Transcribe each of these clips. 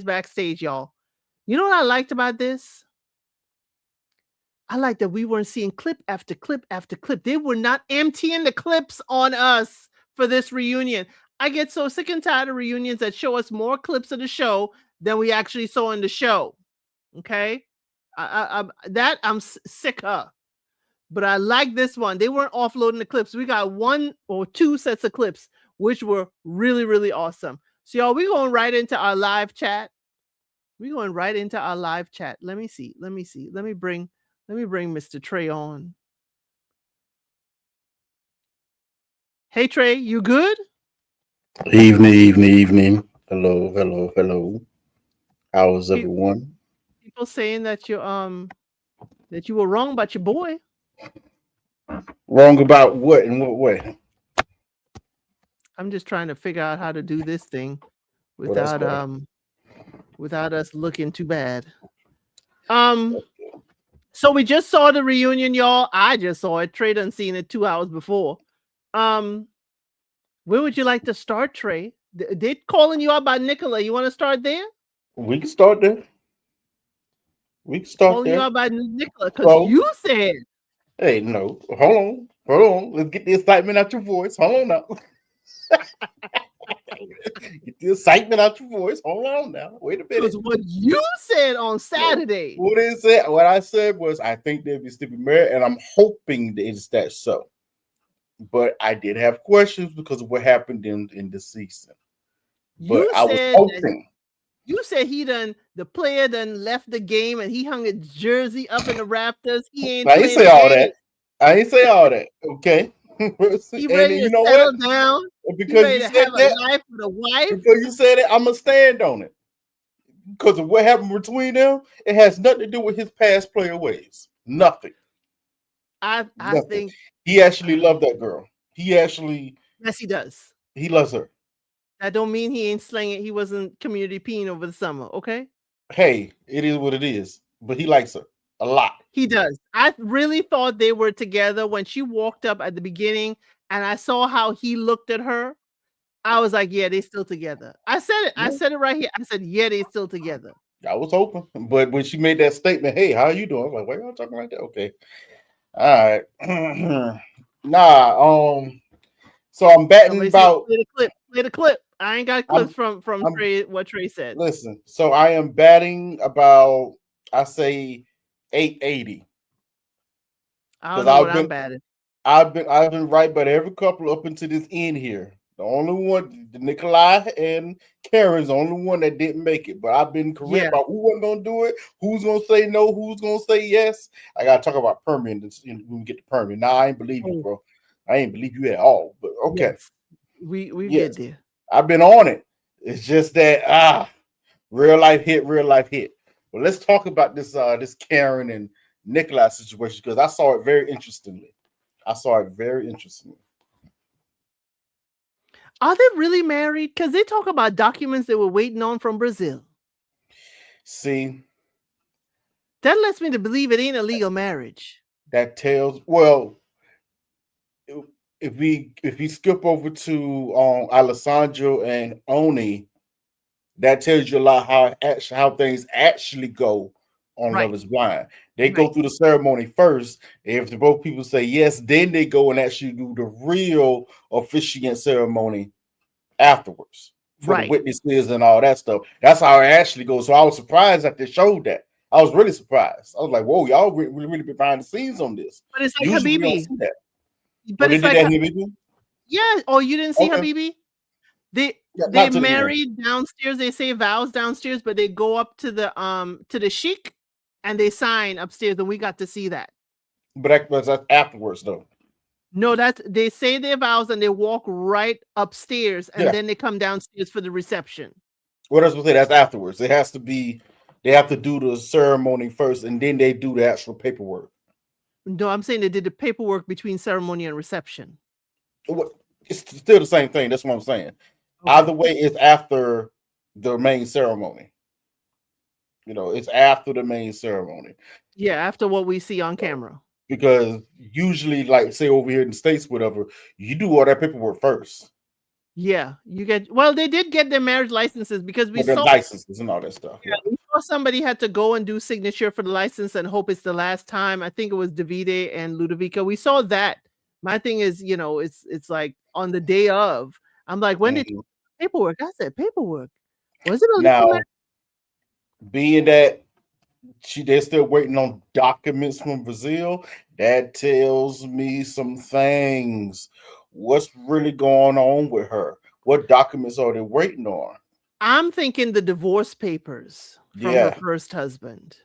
backstage, y'all. You know what I liked about this? I like that we weren't seeing clip after clip after clip. They were not emptying the clips on us for this reunion. I get so sick and tired of reunions that show us more clips of the show than we actually saw in the show. Okay, I'm sick of. But I like this one. They weren't offloading the clips. We got one or two sets of clips, which were really, really awesome. So y'all, we're going right into our live chat. We're going right into our live chat. Let me see. Let me see. Let me bring Mr. Trey on. Hey Trey, you good? Evening. Hello. How is Pe- everyone? People saying that you were wrong about your boy. Wrong about what? In what way? I'm just trying to figure out how to do this thing Well, that's without right. without us looking too bad. Um so we just saw the reunion, y'all. I just saw it. Trey done seen it 2 hours before. Um where would you like to start, Trey? They calling you out by Nicola. You want to start there? We can start there. We can start Calling you there. out by Nicola because So, you said hey, no, hold on. Let's get the excitement out your voice. Hold on now. Get the excitement out your voice. Hold on now. Wait a minute. because what you said on No. Saturday. What is it? What I said was I think they'll be still be married, and I'm hoping that it's that so. But I did have questions because of what happened in the season. But You I was said that hoping. you said the player done left the game and he hung his jersey up in the rafters. He ain't I ain't playing say the all game. that. I ain't say all that. Okay. He And ready you to know what? settle down. He Because ready you to said have a that, life with a wife. because you said it, I'm gonna stand on it. Because of what happened between them, it has nothing to do with his past player ways. Nothing. I Nothing. think He actually loved that girl. yes he does. He loves her. That don't mean he ain't slinging. He wasn't community peeing over the summer. Okay. Hey, it is what it is. But he likes her a lot. He does. I really thought they were together when she walked up at the beginning and I saw how he looked at her. I was like, yeah, they still together. I said it. I Yeah, said it right here. I said, yeah, they still together. I was hoping. But when she made that statement, hey, how are you doing? I was like, why y'all talking like that? Okay. All right. Nah, so I'm batting Somebody said, about play the clip. Play the clip. I ain't got clips I'm from I'm Trey. What Trey said. listen. So I am batting about I say 880 I don't because know what I'm batting. I've been right but every couple up into this end here. The only one, the Nikolai and Karen's the only one that didn't make it. But I've been correct Yeah. about who wasn't gonna do it, who's gonna say no, who's gonna say yes. I gotta talk about Permian when we get to Permian. Nah, I ain't believe you, Oh, bro. I ain't believe you at all. But okay. yes. We Yes. get there. I've been on it. It's just that real life hit. Well, let's talk about this Karen and Nikolai situation because I saw it very interestingly. I saw it very interestingly. Are they really married? Because they talk about documents they were waiting on from Brazil. See, That lets me to believe it ain't a legal marriage. that tells well if we skip over to Alessandro and Oni, that tells you a lot how things actually go on Right. Love Is Blind. They go Right. through the ceremony first. If the both people say yes, then they go and actually do the real officiant ceremony afterwards for the Right. witnesses and all that stuff. That's how it actually goes. So I was surprised that they showed that. I was really surprised. I was like, "Whoa, y'all really been behind the scenes on this." But it's like Usually we don't Habibi. see that. Oh, But they it's did like that here, maybe? yeah. Oh, you didn't see Okay, Habibi? They yeah, they not to the end. married downstairs. They say vows downstairs, but they go up to the sheik and they sign upstairs, and we got to see that. But that's afterwards, though. No, that's they say their vows and they walk right upstairs, and Yeah. then they come downstairs for the reception. What else was say? That's afterwards. It has to be. They have to do the ceremony first, and then they do the actual paperwork. No, I'm saying they did the paperwork between ceremony and reception. It's still the same thing. That's what I'm saying. Either Okay. way, it's after the main ceremony. It's after the main ceremony. Yeah, after what we see on camera. Because usually, like say over here in the States, whatever, you do all that paperwork first. Yeah, you get well, they did get their marriage licenses because we But their saw licenses and all that stuff. Yeah. we saw somebody had to go and do signature for the license and hope it's the last time. I think it was Davide and Ludovica. We saw that. My thing is, it's like on the day of. I'm like, when did Mhm. paperwork? I said paperwork. Was it a legal marriage? Now, being that they're still waiting on documents from Brazil, that tells me some things. What's really going on with her? What documents are they waiting on? I'm thinking the divorce papers from her Yeah, first husband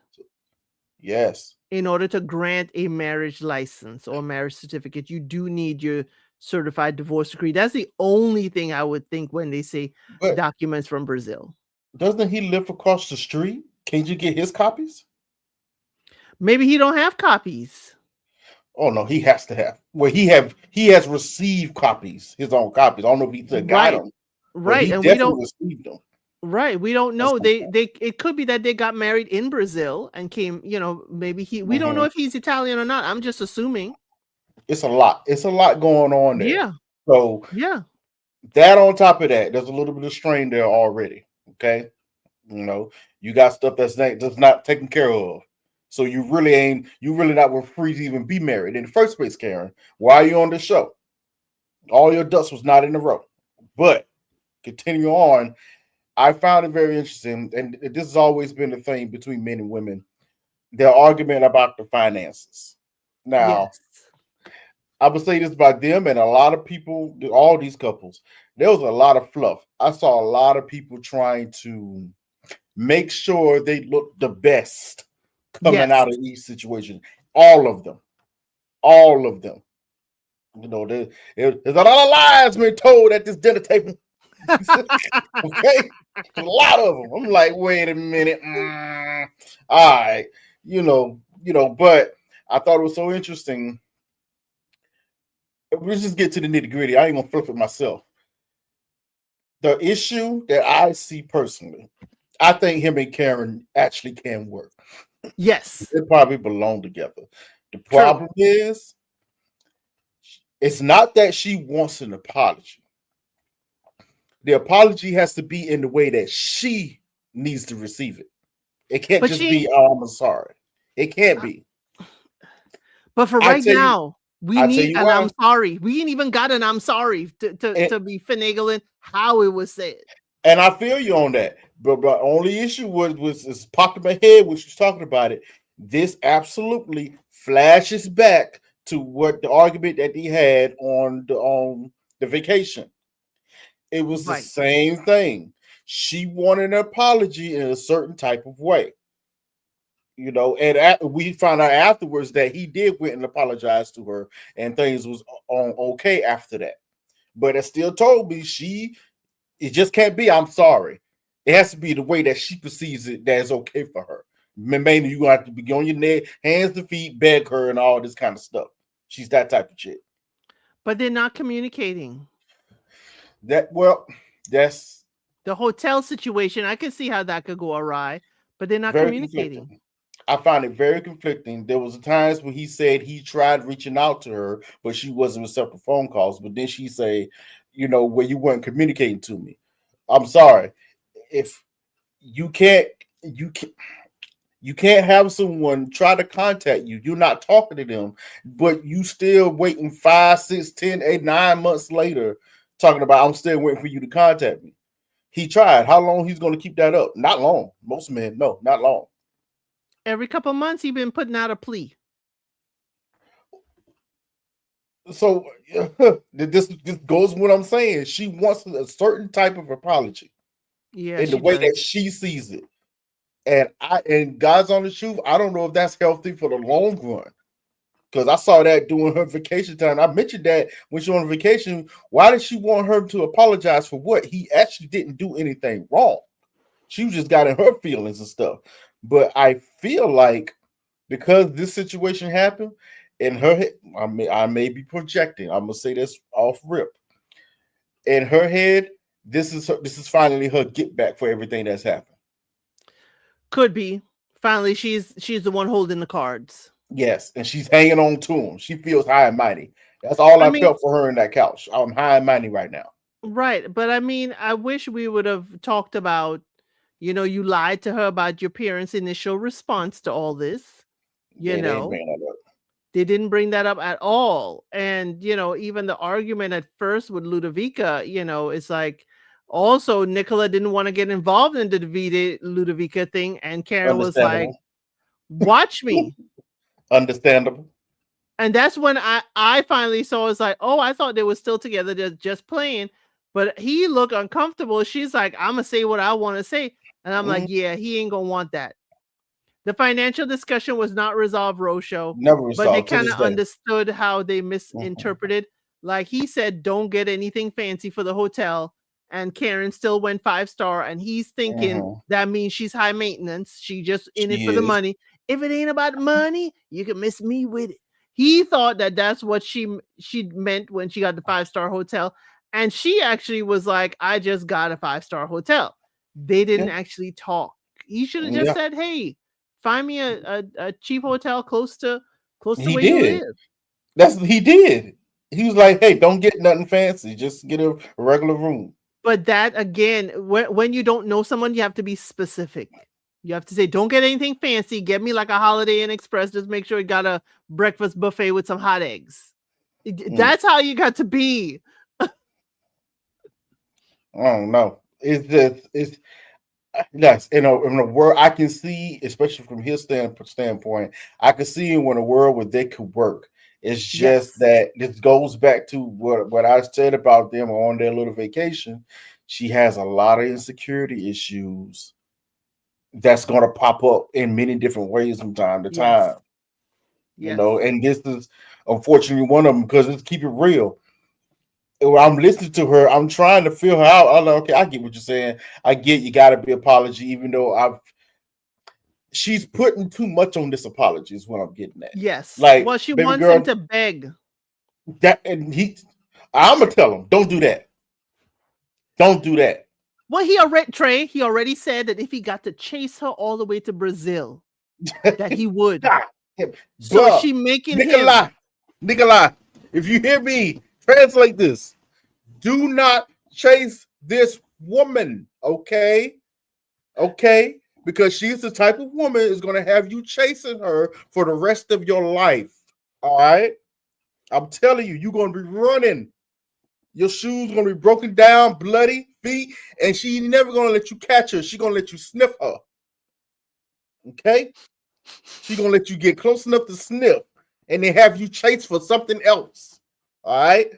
yes. in order to grant a marriage license or marriage certificate, you do need your certified divorce decree. That's the only thing I would think when they say But documents from Brazil. doesn't he live across the street? Can't you get his copies? Maybe he don't have copies. Oh no, he has to have. Well, he has received copies, his own copies. I don't know if he still got Right. them, but Right. he And we definitely don't received them right. We don't at know. some They point. they it could be that they got married in Brazil and came, maybe we don't know Mhm. if he's Italian or not. I'm just assuming. It's a lot. It's a lot going on there. Yeah. So Yeah. that on top of that, there's a little bit of strain there already. Okay, you know, you got stuff that's not taken care of. So you really not were free to even be married in the first place, Karen. Why are you on this show? All your ducks was not in a row. But continue on. I found it very interesting, and this has always been a thing between men and women. Their argument about the finances. Now, Yes. I would say this about them and a lot of people, all these couples. There was a lot of fluff. I saw a lot of people trying to make sure they look the best coming Yes. out of each situation. All of them. All of them. You know, there's a lot of lies being told at this dinner table. Okay? A lot of them. I'm like, wait a minute. All right. But I thought it was so interesting. Let's just get to the nitty-gritty. I ain't gonna flip it myself. The issue that I see personally, I think him and Karen actually can work. Yes. They probably belong together. The True. problem is, it's not that she wants an apology. The apology has to be in the way that she needs to receive it. It can't But just be, she "Oh, I'm sorry." It can't uh, be. but for I right tell you, now, we I tell need you an why. I'm sorry. We ain't even got an I'm sorry And, to be finagling how it was said. and I feel you on that. But only issue was is popped in my head when she was talking about it. This absolutely flashes back to what the argument that he had on the vacation. It was the Right. same thing. She wanted an apology in a certain type of way, and we found out afterwards that he did went and apologize to her, and things was on okay after that. But it still told me it just can't be, "I'm sorry." It has to be the way that she perceives it that is okay for her. Mainly, you gonna have to be on your neck, hands to feet, beg her, and all this kind of stuff. She's that type of chick. But they're not communicating. That's The hotel situation, I can see how that could go awry, but they're not very communicating. conflicting. I found it very conflicting. There was times when he said he tried reaching out to her, but she wasn't accepting phone calls. But then she say, "Where you weren't communicating to me." I'm sorry. If you can't, you can you can't have someone try to contact you. You're not talking to them, but you still waiting 5, 6, 10, 8, 9 months later, talking about, "I'm still waiting for you to contact me." He tried. How long he's going to keep that up? Not long. Most men, no, not long. Every couple months, he's been putting out a plea. So this goes with what I'm saying. She wants a certain type of apology Yeah, in the she way does. that she sees it. And God's on the truth, I don't know if that's healthy for the long run. Because I saw that during her vacation time. I mentioned that when she was on vacation. Why did she want her to apologize for what? He actually didn't do anything wrong. She just got in her feelings and stuff. But I feel like because this situation happened in her head, I may be projecting. I'm gonna say this off rip. In her head, this is finally her get back for everything that's happened. Could be. Finally, she's the one holding the cards. Yes, and she's hanging on to him. She feels high and mighty. That's all I I mean, felt for her in that couch. I'm high and mighty right now. Right, but I mean, I wish we would have talked about, you lied to her about your parents' initial response to all this, you They didn't know? bring that up. They didn't bring that up at all, and, even the argument at first with Ludovica, it's like, also, Nicola didn't wanna get involved in the Davide Ludovica thing, and Karen was like, Understandable. "Watch me." Understandable. And that's when I finally saw, it's like, "Oh, I thought they were still together, just playing." But he looked uncomfortable. She's like, "Imma say what I wanna say." And I'm like, Mm, "Yeah, he ain't gonna want that." The financial discussion was not resolved, Rosho, never but they resolved to kinda this day. understood how they Mhm, misinterpreted. Like, he said, "Don't get anything fancy for the hotel," and Karen still went 5-star, and he's thinking mhm. that means she's high maintenance, she just in it She for the is. money. "If it ain't about money, you can miss me with it." He thought that that's what she meant when she got the 5-star hotel, and she actually was like, "I just got a 5-star hotel." They didn't Yeah, actually talk. He should have just yeah. said, "Hey, find me a cheap hotel close to He where you did. live." That's what he did. He was like, "Hey, don't get nothing fancy. Just get a regular room." But that again, when you don't know someone, you have to be specific. You have to say, "Don't get anything fancy. Get me like a Holiday Inn Express. Just make sure you got a breakfast buffet with some hot eggs." Mm, That's how you got to be. I don't know. It's just it's yes, in a world I can see, especially from his standpoint, I can see in a world where they could work. It's just Yes. that this goes back to what I said about them on their little vacation. She has a lot of insecurity issues that's going to pop up in many different ways from time to time. Yes. Yes. And this is unfortunately one of them because let's keep it real. When I'm listening to her, I'm trying to feel her out. I'm like, okay, I get what you're saying. I get you got to be apology, even though she's putting too much on this apology. Is what I'm getting at. Yes. Like, Well, she baby wants him girl, to beg. that and I'm gonna tell him, don't do that. Don't do that. Well, he already said that if he got to chase her all the way to Brazil, that he would. God, So bruh, she making him. Nikolai, Nikolai, if you hear me, translate this. Do not chase this woman, okay? Okay? Because she's the type of woman is going to have you chasing her for the rest of your life. All right? I'm telling you, you're going to be running. Your shoes going to be broken down, bloody feet, and she never going to let you catch her. She's going to let you sniff her. Okay? She's going to let you get close enough to sniff and then have you chase for something else. All right? You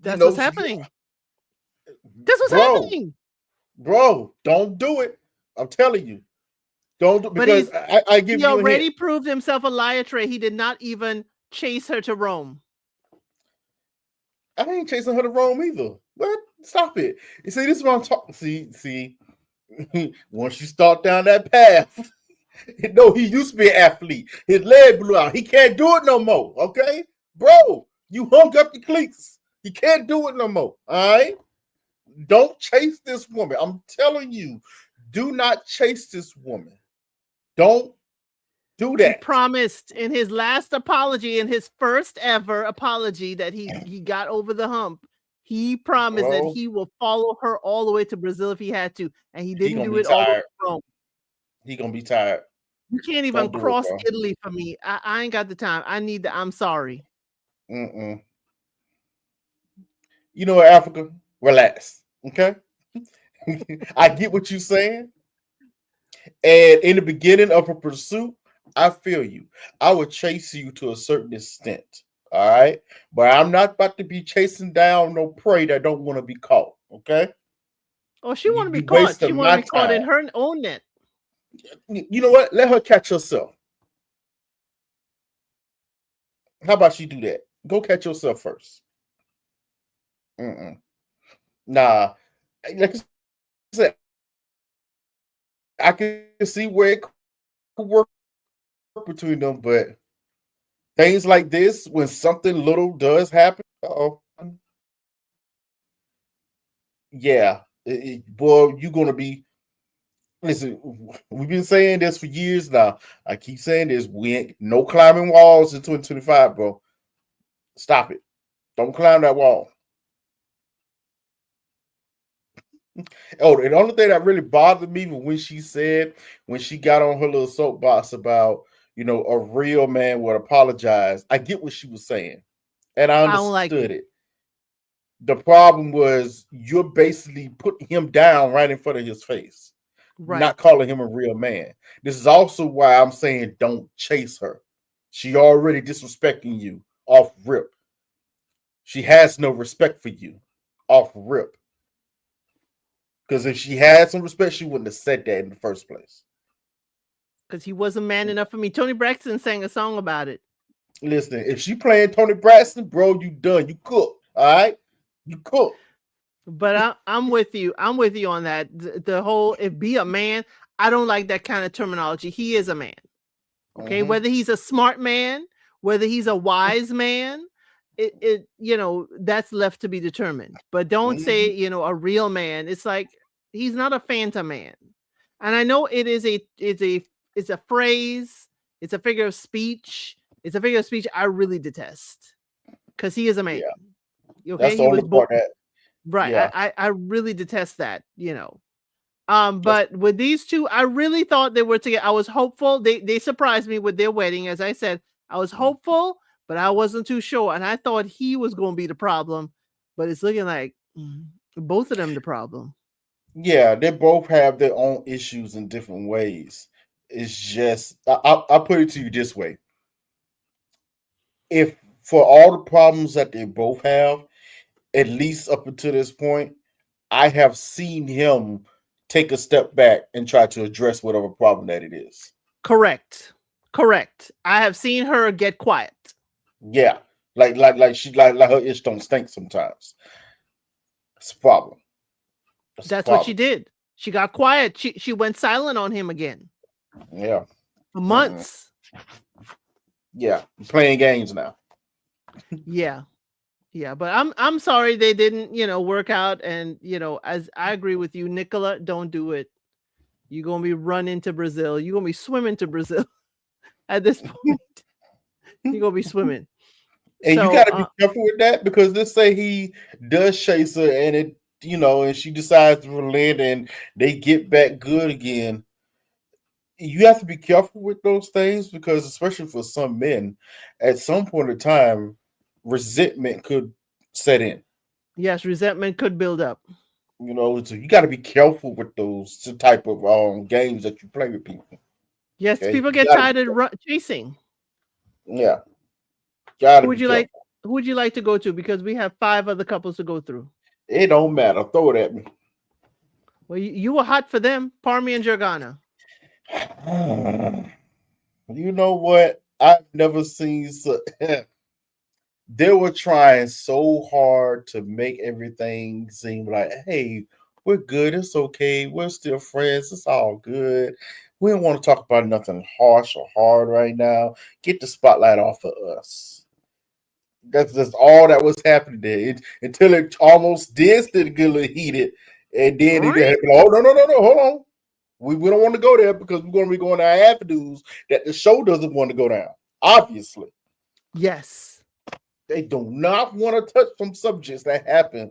That's what's know, happening. That's what's bro, happening. bro, don't do it. I'm telling you. Don't do But because I give he you a hint. already proved himself a liar, Trey. He did not even chase her to Rome. I ain't chasing her to Rome either. What? Stop it. You see, this is what I'm talking. See, once you start down that path, no, he used to be an athlete. His leg blew out. He can't do it no more. Okay, bro, you hung up the cleats. He can't do it no more. All right. Don't chase this woman. I'm telling you, do not chase this woman. Don't do He that, promised in his last apology, in his first ever apology that he got over the hump. He promised that bro. he will follow her all the way to Brazil if he had to, and he He didn't gonna do be it all the way tired. to Rome. He gonna be tired. You can't even Don't do it, cross bro. Italy for me. I ain't got the time. I need the I'm sorry. Mm-mm. You know, Africa, relax. Okay, I get what you're saying. And in the beginning of a pursuit, I feel you. I would chase you to a certain extent. All right. But I'm not about to be chasing down no prey that don't want to be caught. Okay. Oh, she You want to be be caught. She wasting want to my be caught time. in her own net. You know what? Let her catch herself. How about you do that? Go catch yourself first. Mm-mm. Nah. Like I said, I can see where it could work between them, but things like this, when something little does happen, oh, yeah, boy, you're gonna be. Listen, we've been saying this for years now. I keep saying this. We ain't no climbing walls in 2025, bro. Stop it. Don't climb that wall. Oh, and the only thing that really bothered me was when she got on her little soapbox about, a real man would apologize. I get what she was saying, and I I don't like understood it. it. The problem was you're basically putting him down right in front of his face, not Right. calling him a real man. This is also why I'm saying don't chase her. She already disrespecting you off rip. She has no respect for you off rip. Because if she had some respect, she wouldn't have said that in the first place. Because he wasn't man enough for me. Tony Braxton sang a song about it. Listen, if she playing Tony Braxton, bro, you done. You cooked. All right? You cooked. But I'm with you. I'm with you on that. The whole if be a man, I don't like that kind of terminology. He is a man. Okay, Mm-hmm. whether he's a smart man, whether he's a wise man, that's left to be determined. But don't Mm-hmm. say, a real man. It's like he's not a phantom man. And I know it's a phrase, it's a figure of speech. It's a figure of speech I really detest because he is a man. Yeah. Okay, That's the he was only born part that, right. yeah. I really detest that. That's, But with these two, I really thought they were together. I was hopeful. They surprised me with their wedding. As I said, I was hopeful, but I wasn't too sure. And I thought he was going to be the problem, but it's looking like both of them the problem. yeah, they both have their own issues in different ways. It's just, I put it to you this way. If for all the problems that they both have, at least up until this point, I have seen him take a step back and try to address whatever problem that it is. Correct. Correct. I have seen her get quiet. Yeah, like she like her ish don't stink sometimes. It's a problem. It's a That's what she problem. did. She got quiet. She went silent on him again Yeah. for Mm-mm. months. Yeah. Playing games now. Yeah. Yeah, but I'm sorry they didn't, work out. And as I agree with you, Nicola, don't do it. You're gonna be running to Brazil. You're gonna be swimming to Brazil at this point. You're gonna be swimming. And you So got to be careful with that because let's say he does chase her and and she decides to relent and they get back good again. You have to be careful with those things because, especially for some men, at some point in time, resentment could set in. yes, resentment could build up. So you got to be careful with those type of games that you play with people. Yes, Okay, people you get got to be tired of careful. chasing. Yeah, got Who to would be you like? careful. Who would you like to go to? Because we have 5 other couples to go through. It don't matter. Throw it at me. Well, you were hot for them, Parmy and Jordana. You know what? I've never seen so. They were trying so hard to make everything seem like, hey, we're good. It's okay. We're still friends. It's all good. We don't want to talk about nothing harsh or hard right now. Get the spotlight off of us. That's just all that was happening there until it almost did get a little heated. And then it Right? happened. Oh, no, no, no, no. Hold on. We don't want to go there because we're going to be going down avenues that the show doesn't want to go down. Obviously. Yes. They do not want to touch some subjects that happen.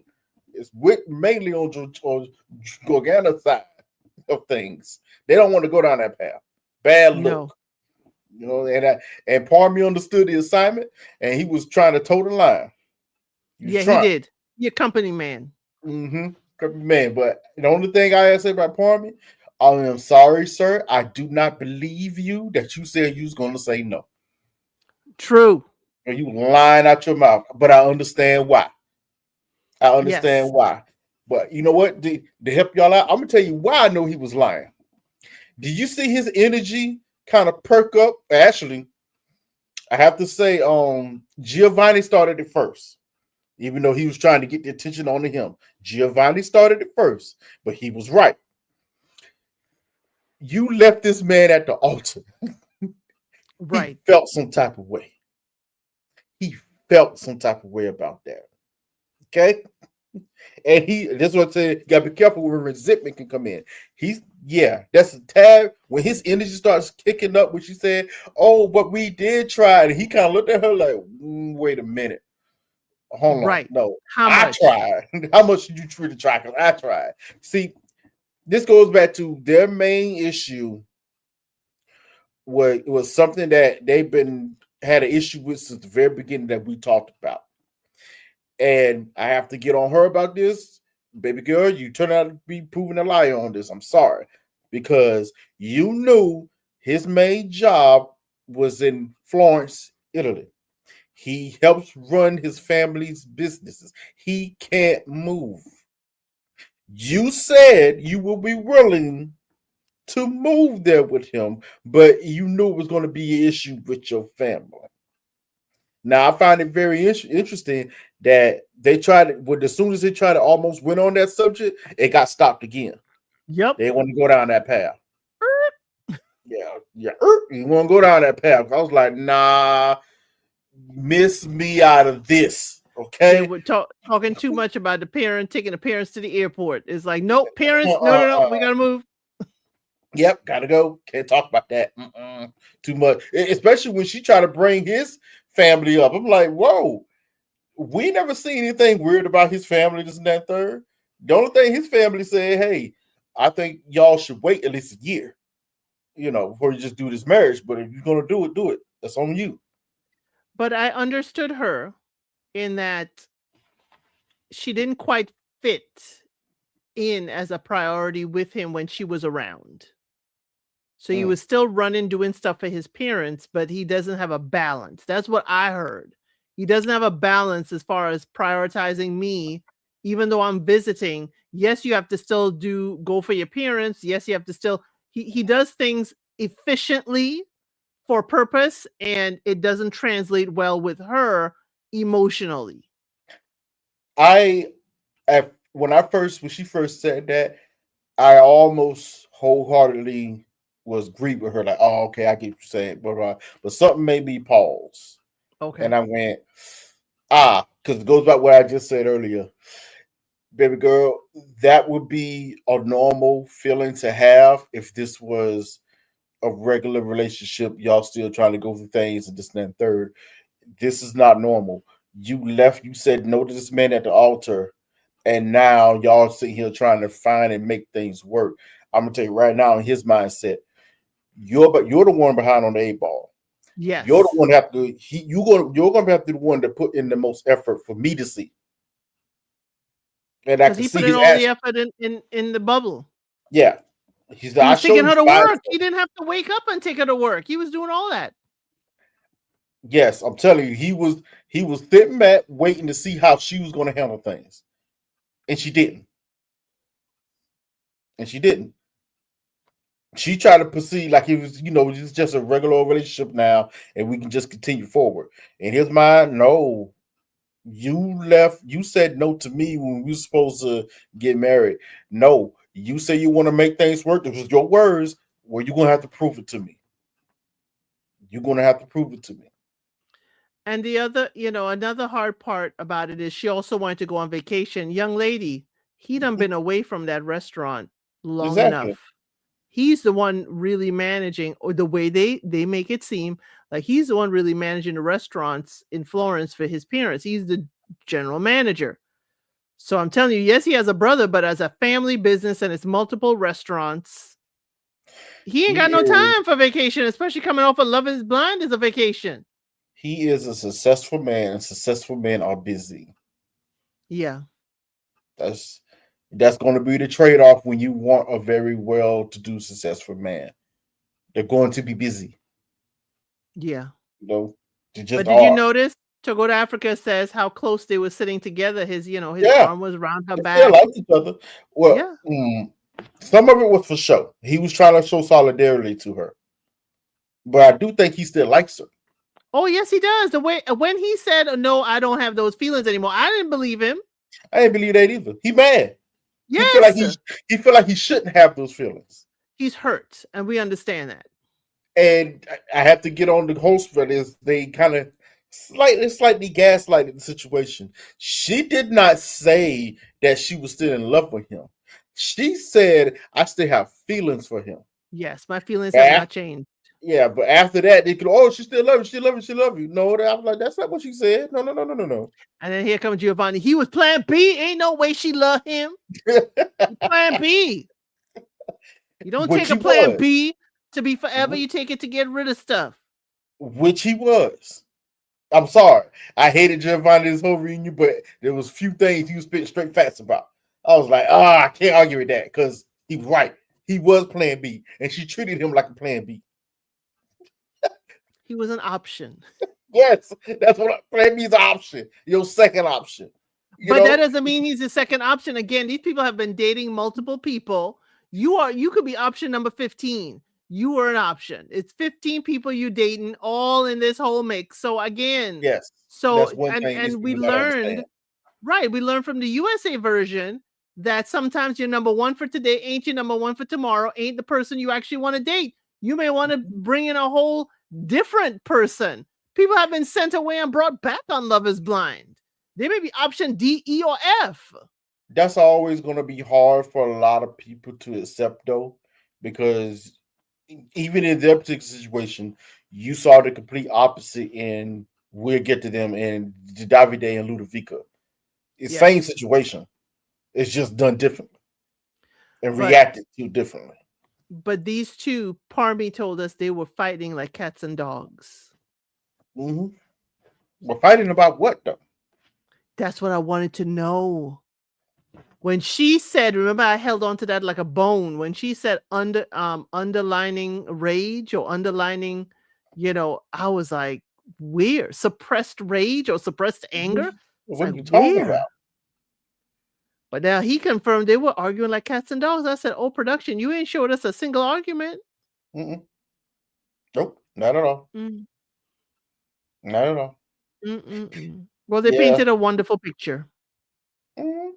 It's mainly on Gorgana's side of things. They don't want to go down that path. Bad No. look. And Parmy understood the assignment and he was trying to toe the line. He was Yeah, he trying. did. Your company man. Man, but the only thing I have to say about Parmy, I am sorry, sir. I do not believe you that you said you was going to say no. True. Or you lying out your mouth. But I understand why. I understand Yes. why. But you know what? To help y'all out, I'm gonna tell you why I know he was lying. Did you see his energy kind of perk up? Actually, I have to say, Giovanni started it first, even though he was trying to get the attention on him. Giovanni started it first, but he was right. You left this man at the altar. He Right. felt some type of way. He felt some type of way about that. Okay. And that's what I said. You gotta be careful where resentment can come in. That's a tab when his energy starts kicking up, when she said, oh, but we did try. And he kind of looked at her like, wait a minute. Hold on. Right. No, How I much? tried. How much did you truly try? Because I tried. See, this goes back to their main issue. Was something that they've been had an issue with since the very beginning that we talked about. And I have to get on her about this. Baby girl, you turn out to be proven a liar on this. I'm sorry. Because you knew his main job was in Florence, Italy. He helps run his family's businesses. He can't move. You said you will be willing to move there with him, but you knew it was going to be an issue with your family. Now, I find it very interesting that they tried it. As soon as they tried to almost went on that subject, it got stopped again. Yep. They want to go down that path. Yeah, yeah. You want to go down that path? I was like, nah, miss me out of this. They Okay. were talking too much about the parent taking the parents to the airport. It's like, nope, parents, no, Uh, no, no, uh, we gotta move. Yep, gotta go. Can't talk about that. Too much. Especially when she tried to bring his family up. I'm like, whoa, we never seen anything weird about his family, this and that third. The only thing his family said, hey, I think y'all should wait at least a year, before you just do this marriage. But if you're gonna do it, do it. That's on you. But I understood her in that she didn't quite fit in as a priority with him when she was around. So he Mm. was still running, doing stuff for his parents, but he doesn't have a balance. That's what I heard. He doesn't have a balance as far as prioritizing me, even though I'm visiting. Yes, you have to still go for your parents. Yes, you have to still he does things efficiently for purpose, and it doesn't translate well with her emotionally. I when she first said that, I almost wholeheartedly was agreed with her, like, oh, okay, I get what you're saying, blah, blah. But something made me pause. And Okay. I went, because it goes back what I just said earlier. Baby girl, that would be a normal feeling to have if this was a regular relationship. Y'all still trying to go through things and this and that third. This is not normal. You said no to this man at the altar, and now y'all sitting here trying to find and make things work. I'm gonna tell you right now, in his mindset, you're the one behind on the eight ball. You're the Yes. one have to you're gonna have to be the one to put in the most effort for me to see. And I Because can he see put in his all the action. effort in the bubble. Yeah. He's like, He I was showed taking you her to signs. work. He didn't have to wake up and take her to work. He was doing all that. Yes, I'm telling you, he was sitting back waiting to see how she was gonna handle things. And she didn't. And she didn't. She tried to proceed like it was, it's just a regular relationship now, and we can just continue forward. In his mind, no, you said no to me when we were supposed to get married. No, you say you want to make things work. This was your words. Well, you're gonna have to prove it to me. You're gonna have to prove it to me. And the other, another hard part about it is she also wanted to go on vacation. Young lady, he done been away from that restaurant long Exactly. enough. He's the one really managing, or the way they make it seem like he's the one really managing the restaurants in Florence for his parents. He's the general manager. So I'm telling you, yes, he has a brother, but as a family business and it's multiple restaurants, he ain't He got no is time for vacation, especially coming off of Love is Blind as a vacation. he is a successful man, and successful men are busy. Yeah, That's that's going to be the trade off when you want a very well to do successful man. They're going to be busy. yeah. You know, they But just did you are. notice To Go to Africa says how close they were sitting together? His Yeah, arm was around her they still back. like each other. Well, Yeah. some of it was for show. He was trying to show solidarity to her, but I do think he still likes her. Oh, yes, he does. The way when he said, "No, I don't have those feelings anymore," I didn't believe him. I didn't believe that either. He mad. He feel like Yes, he feel like he shouldn't have those feelings. he's hurt, and we understand that. And I have to get on the host for this. They kind of slightly gaslighted the situation. She did not say that she was still in love with him. She said, "I still have feelings for him." Yes, my feelings have Yeah, not changed. Yeah, but after that, they could, oh, she still love you, she love you, she love you. No, I was like, that's not what she said. No, no, no, no, no, no. And then here comes Giovanni. He was plan B. Ain't no way she loved him. Plan B. You don't Which take a he plan was. B to be forever. You take it to get rid of stuff. Which he was. I'm sorry. I hated Giovanni this whole reunion, but there was few things he was spitting straight facts about. I was like, I can't argue with that because he was right. He was plan B, and she treated him like a plan B. He was an option. Yes, that's what plan B is an option. Your second option. You But that know? doesn't mean he's the second option. Again, these people have been dating multiple people. You could be option number 15. You are an option. It's 15 people you dating all in this whole mix. So again, Yes. so That's one thing these and we people gotta learned, understand. right, we learned from the USA version that sometimes your number one for today ain't your number one for tomorrow, ain't the person you actually want to date. You may want to bring in a whole different person. People have been sent away and brought back on Love is Blind. They may be option D, E, or F. That's always going to be hard for a lot of people to accept, though, because even in their particular situation, you saw the complete opposite in We'll Get to Them and Davide and Ludovica. It's Yeah. same situation. It's just done differently and But reacted to differently. these two, Parmy told us they were fighting like cats and dogs. Mm-hmm. We're fighting about what, though? That's what I wanted to know. When she said, remember I held on to that like a bone. When she said underlining rage or underlining, I was like, where? Suppressed rage or suppressed anger? It's What like, are you talking where? about? But now he confirmed they were arguing like cats and dogs. I said, oh, production, you ain't showed us a single argument. Mm-mm. Nope, not at all. Mm, Not at all. Well, they Yeah. painted a wonderful picture. Mm.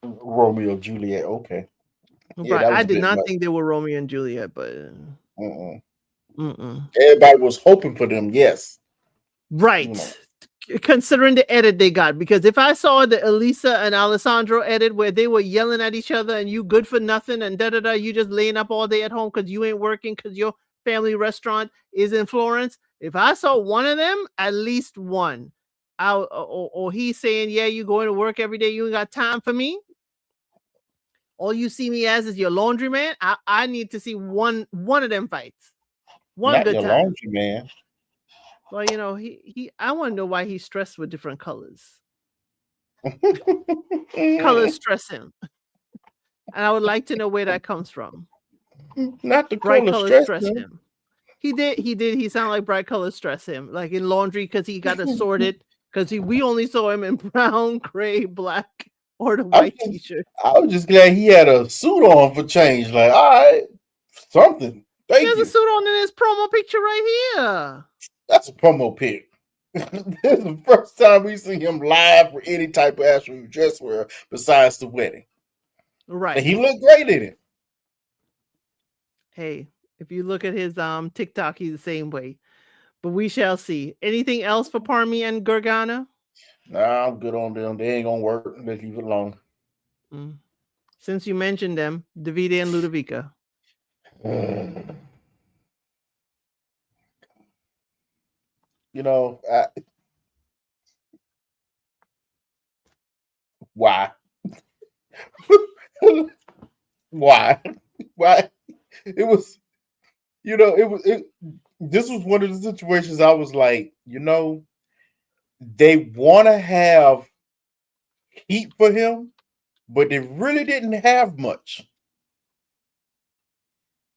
Romeo Juliet. Okay. Yeah, Right. that I was a did bit not much. think they were Romeo and Juliet, but Mm-mm. mm-mm. Everybody was hoping for them. Yes. You know. Right. Considering the edit they got, because if I saw the Elisa and Alessandro edit where they were yelling at each other and you good for nothing and da da da, you just laying up all day at home because you ain't working because your family restaurant is in Florence. If I saw one of them, at least one, or he's saying, yeah, you going to work every day, you ain't got time for me. All you see me as is your laundryman. I need to see one of them fights, one Not good your time. laundry man. Well, he I want to know why he's stressed with different colors. Colors stress him. And I would like to know where that comes from. Not the Bright color colors stress stress him. him. He sounded like bright colors stress him. Like in laundry, because he got assorted, because we only saw him in brown, gray, black, or the I'm white just, t-shirt. I was just glad he had a suit on for change. Like, all right, something. He Thank has a you. suit on in his promo picture right here. That's a promo pic. This is the first time we see him live for any type of actual dress wear besides the wedding. And Right. he looked great in it. Hey, if you look at his TikTok, he's the same way. But we shall see. Anything else for Parmi and Gargano? Nah, I'm good on them. They ain't gonna work. Let's leave it alone. Mm. Since you mentioned them, Davide and Ludovica. You know, why? Why? Why? It was, this was one of the situations I was like, they want to have heat for him, but they really didn't have much.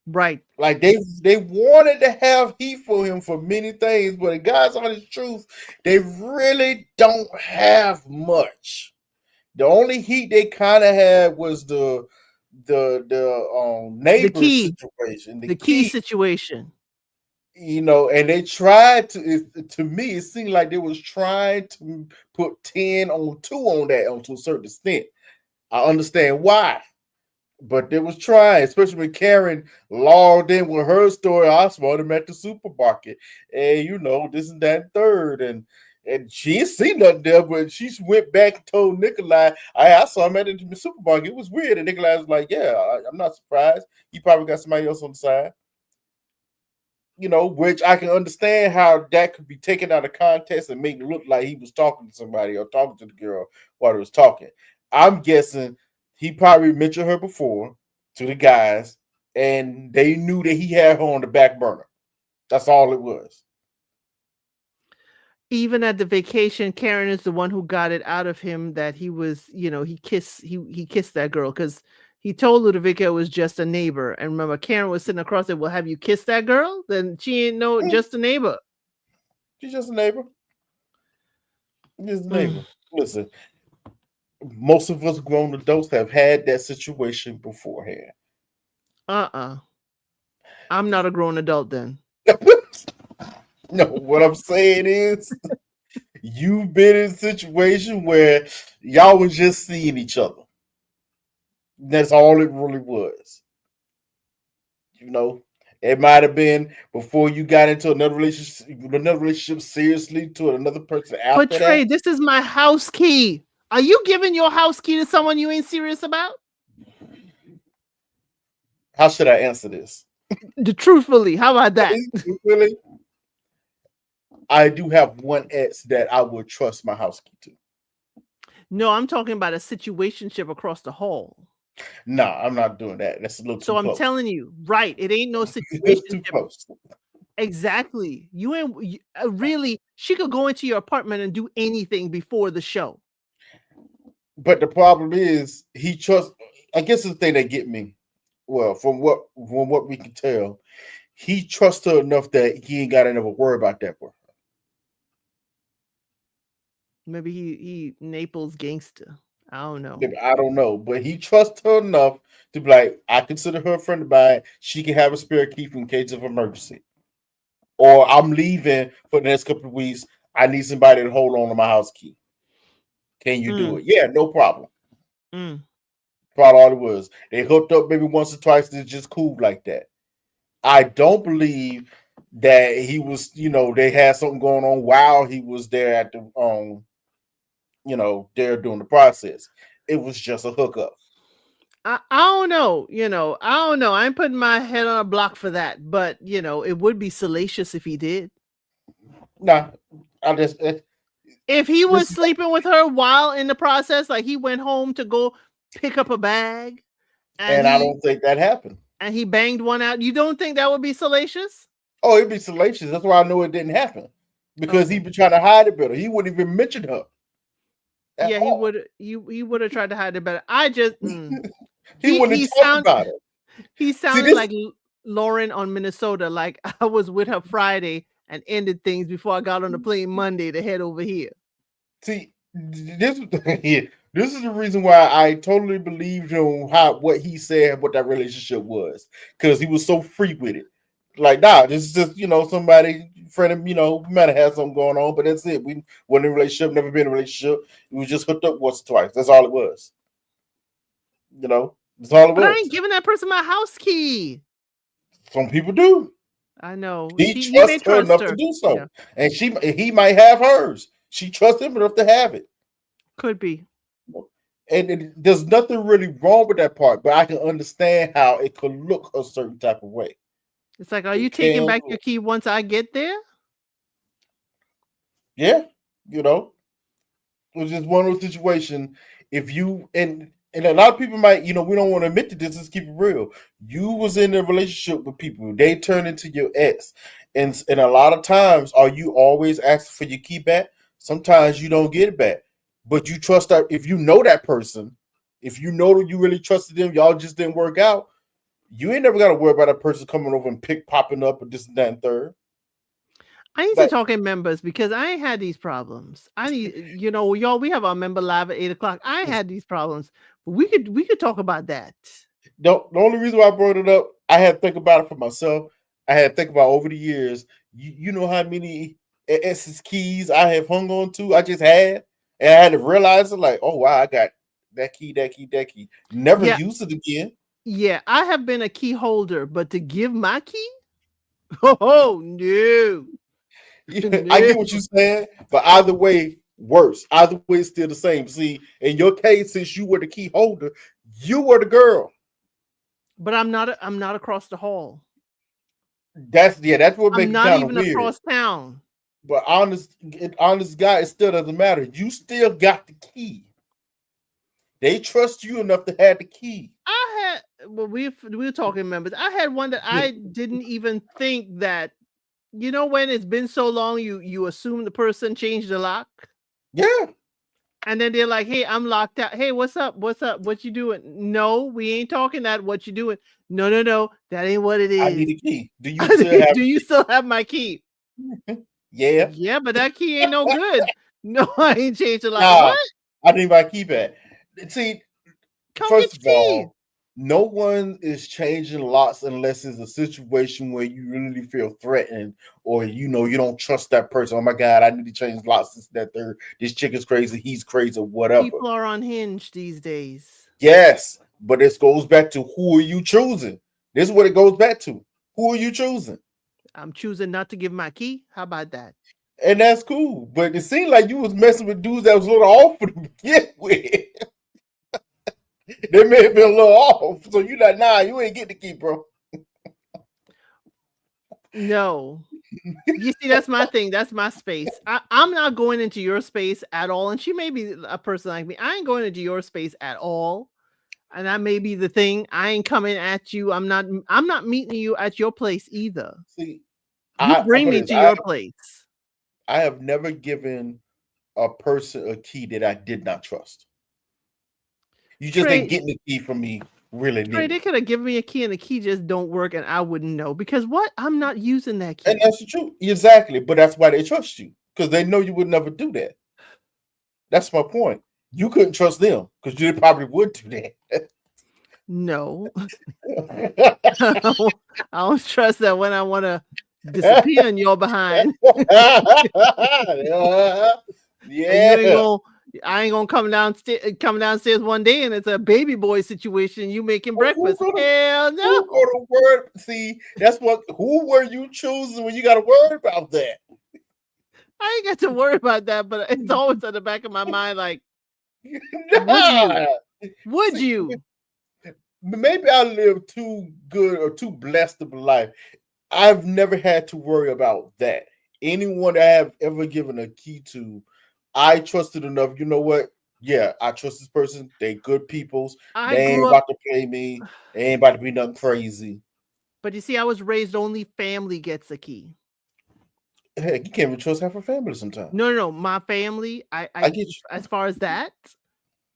Right. Like they wanted to have heat for him for many things, but the guys on his truth, they really don't have much. The only heat they kind of had was the The neighbor key. situation, the The key key, situation. and they tried to me, it seemed like they was trying to put 10 on 2 on that to a certain extent. I understand why, but they was trying, especially when Karen logged in with her story. I saw them at the supermarket, and this and that and third, and she didn't see nothing there, but she went back and told Nikolai, I saw him at the supermarket. It was weird, and Nikolai was like, "Yeah, I'm not surprised. He probably got somebody else on the side." which I can understand how that could be taken out of context and make it look like he was talking to somebody or talking to the girl while he was talking. I'm guessing he probably mentioned her before to the guys, and they knew that he had her on the back burner. That's all it was. Even at the vacation, Karen is the one who got it out of him that he was, he kissed that girl because he told Ludovica it was just a neighbor. And remember, Karen was sitting across there. Well, have you kissed that girl? Then she ain't no Mm, just a neighbor. she's just a neighbor. Just a Mm, neighbor. Listen, most of us grown adults have had that situation beforehand. uh-uh. I'm not a grown adult then. No, what I'm saying is you've been in a situation where y'all was just seeing each other. That's all it really was. You know, it might have been before you got into another relationship seriously to another person But after that. Trey, this is my house key. Are you giving your house key to someone you ain't serious about? How should I answer this? Truthfully, how about that? Really, I do have one ex that I would trust my house key to. No, I'm talking about a situationship across the hall. Nah, I'm not doing that. That's a little too So I'm close. telling you, right? It ain't no It's too situationship. close. Exactly. You ain't really. She could go into your apartment and do anything before the show. But the problem is he trusts. I guess the thing that get me, well, from what we can tell, he trusts her enough that he ain't got to never worry about that for her. Maybe he Naples gangster. I don't know. Maybe, I don't know, but he trusts her enough to be like, I consider her a friend of mine. She can have a spare key in case of emergency, or I'm leaving for the next couple of weeks. I need somebody to hold on to my house key. Can you do Mm, it? Yeah, no problem. mm. Probably all it was. They hooked up maybe once or twice. It's just cool like that. I don't believe that he was, they had something going on while he was there at the there doing the process. It was just a hookup. I don't know. I don't know. I ain't putting my head on a block for that. But it would be salacious if he did. Nah, I just If he was this sleeping with her while in the process, like he went home to go pick up a bag and and I he don't think that happened. and he banged one out, you don't think that would be salacious? Oh, it'd be salacious. That's why I know it didn't happen. Because he Okay. been trying to hide it better. He wouldn't even mention her at Yeah, he all. would he would have tried to hide it better. I just He he wouldn't he have talked sound about it. he See sounded this like Lauren on Minnesota, like I was with her Friday and ended things before I got on the plane Monday to head over here. See, this yeah, this is the reason why I totally believed him how what he said what that relationship was because he was so free with it. Like, nah, this is just somebody friend of we might have had something going on, but that's it. We weren't in a relationship, never been in a relationship. We was just hooked up once or twice. That's all it was. That's all it But I was. ain't giving that person my house key. Some people do. I know. He may He trusts her trust enough to her. do Yeah, so, and he might have hers. She trusts him enough to have it. could be. And there's nothing really wrong with that part, but I can understand how it could look a certain type of way. It's like, are you It taking can back your look, key once I get there? yeah, you know, it was just one of those situations. If you and a lot of people might, we don't want to admit to this. Let's keep it real. You was in a relationship with people. They turn into your ex, and a lot of times, are you always asking for your key back? Sometimes you don't get it back, but you trust that if you know that person, if you know that you really trusted them, y'all just didn't work out. You ain't never got to worry about that person coming over and pick popping up and this and that and third. I need to Like, talk in members because I ain't had these problems. I need, y'all, we have our member live at 8 o'clock. I ain't had these problems, but we could talk about that. the only reason why I brought it up, I had to think about it for myself. I had to think about over the years. You know how many SS keys I have hung on to? I just had, and I had to realize it. Like, oh wow, I got that key, that key, that key. Never Yeah, used it again. yeah. I have been a key holder, but to give my key? Oh no. I No. get what you're saying, but either way, worse. Either way, it's still the same. See, in your case, since you were the key holder, you were the girl. But I'm not across the hall. That's what I'm make it not kind of even weird. across town. But honest guy, it still doesn't matter. You still got the key. They trust you enough to have the key. I had well, we were talking members. I had one that I didn't even think that when it's been so long, you assume the person changed the lock, Yeah, and then they're like, "Hey, I'm locked out. Hey, what's up? What's up? What you doing? No, we ain't talking that. What you doing? No, no, no, that ain't what it I need is. a key. Do you still have Do you still have my key? Yeah. Yeah, but that key ain't no good. No, I ain't changed the lock. Nah, What? I need my keypad. See, Come first get of your key. all, no one is changing locks unless it's a situation where you really feel threatened or you don't trust that person. Oh my god, I need to change locks. That third. This chick is crazy. He's crazy. Whatever. People are unhinged these days. Yes, but this goes back to who are you choosing? This is what it goes back to. Who are you choosing? I'm choosing not to give my key. How about that? And that's cool. But it seemed like you was messing with dudes that was a little off to begin with. They may have been a little off. So you like, nah, you ain't get the key, bro. No. You see, that's my thing. That's my space. I'm not going into your space at all. And she may be a person like me. I ain't going into your space at all. And that may be the thing. I ain't coming at you. I'm not meeting you at your place either. See, You I bring put me this. to your place. I have never given a person a key that I did not trust. You just ain't Trey, getting the key from me really Trey, they nilly. could have given me a key and the key just don't work and I wouldn't know. Because what? I'm not using that And key. that's the truth. Exactly. But that's why they trust you. Because they know you would never do that. That's my point. You couldn't trust them because you probably would do that. No. I don't trust that when I want to disappear in your behind. And you ain't Yeah. gonna I ain't gonna come downstairs one day and it's a baby boy situation, you making Who breakfast. gonna Hell who no. gonna worry? See, that's what. Who were you choosing when you got to worry about that? I ain't got to worry about that, but it's always at the back of my mind like, would you? Nah. Would See, you? maybe I live too good or too blessed of a life. I've never had to worry about that. Anyone that I have ever given a key to, I trusted enough. You know what? Yeah, I trust this person. They good peoples. I They ain't grew up about to play me. They ain't about to be nothing crazy. but you see, I was raised only family gets a key. Heck, you can't even trust half her family sometimes. No, no, no. My family, I I get as far as that,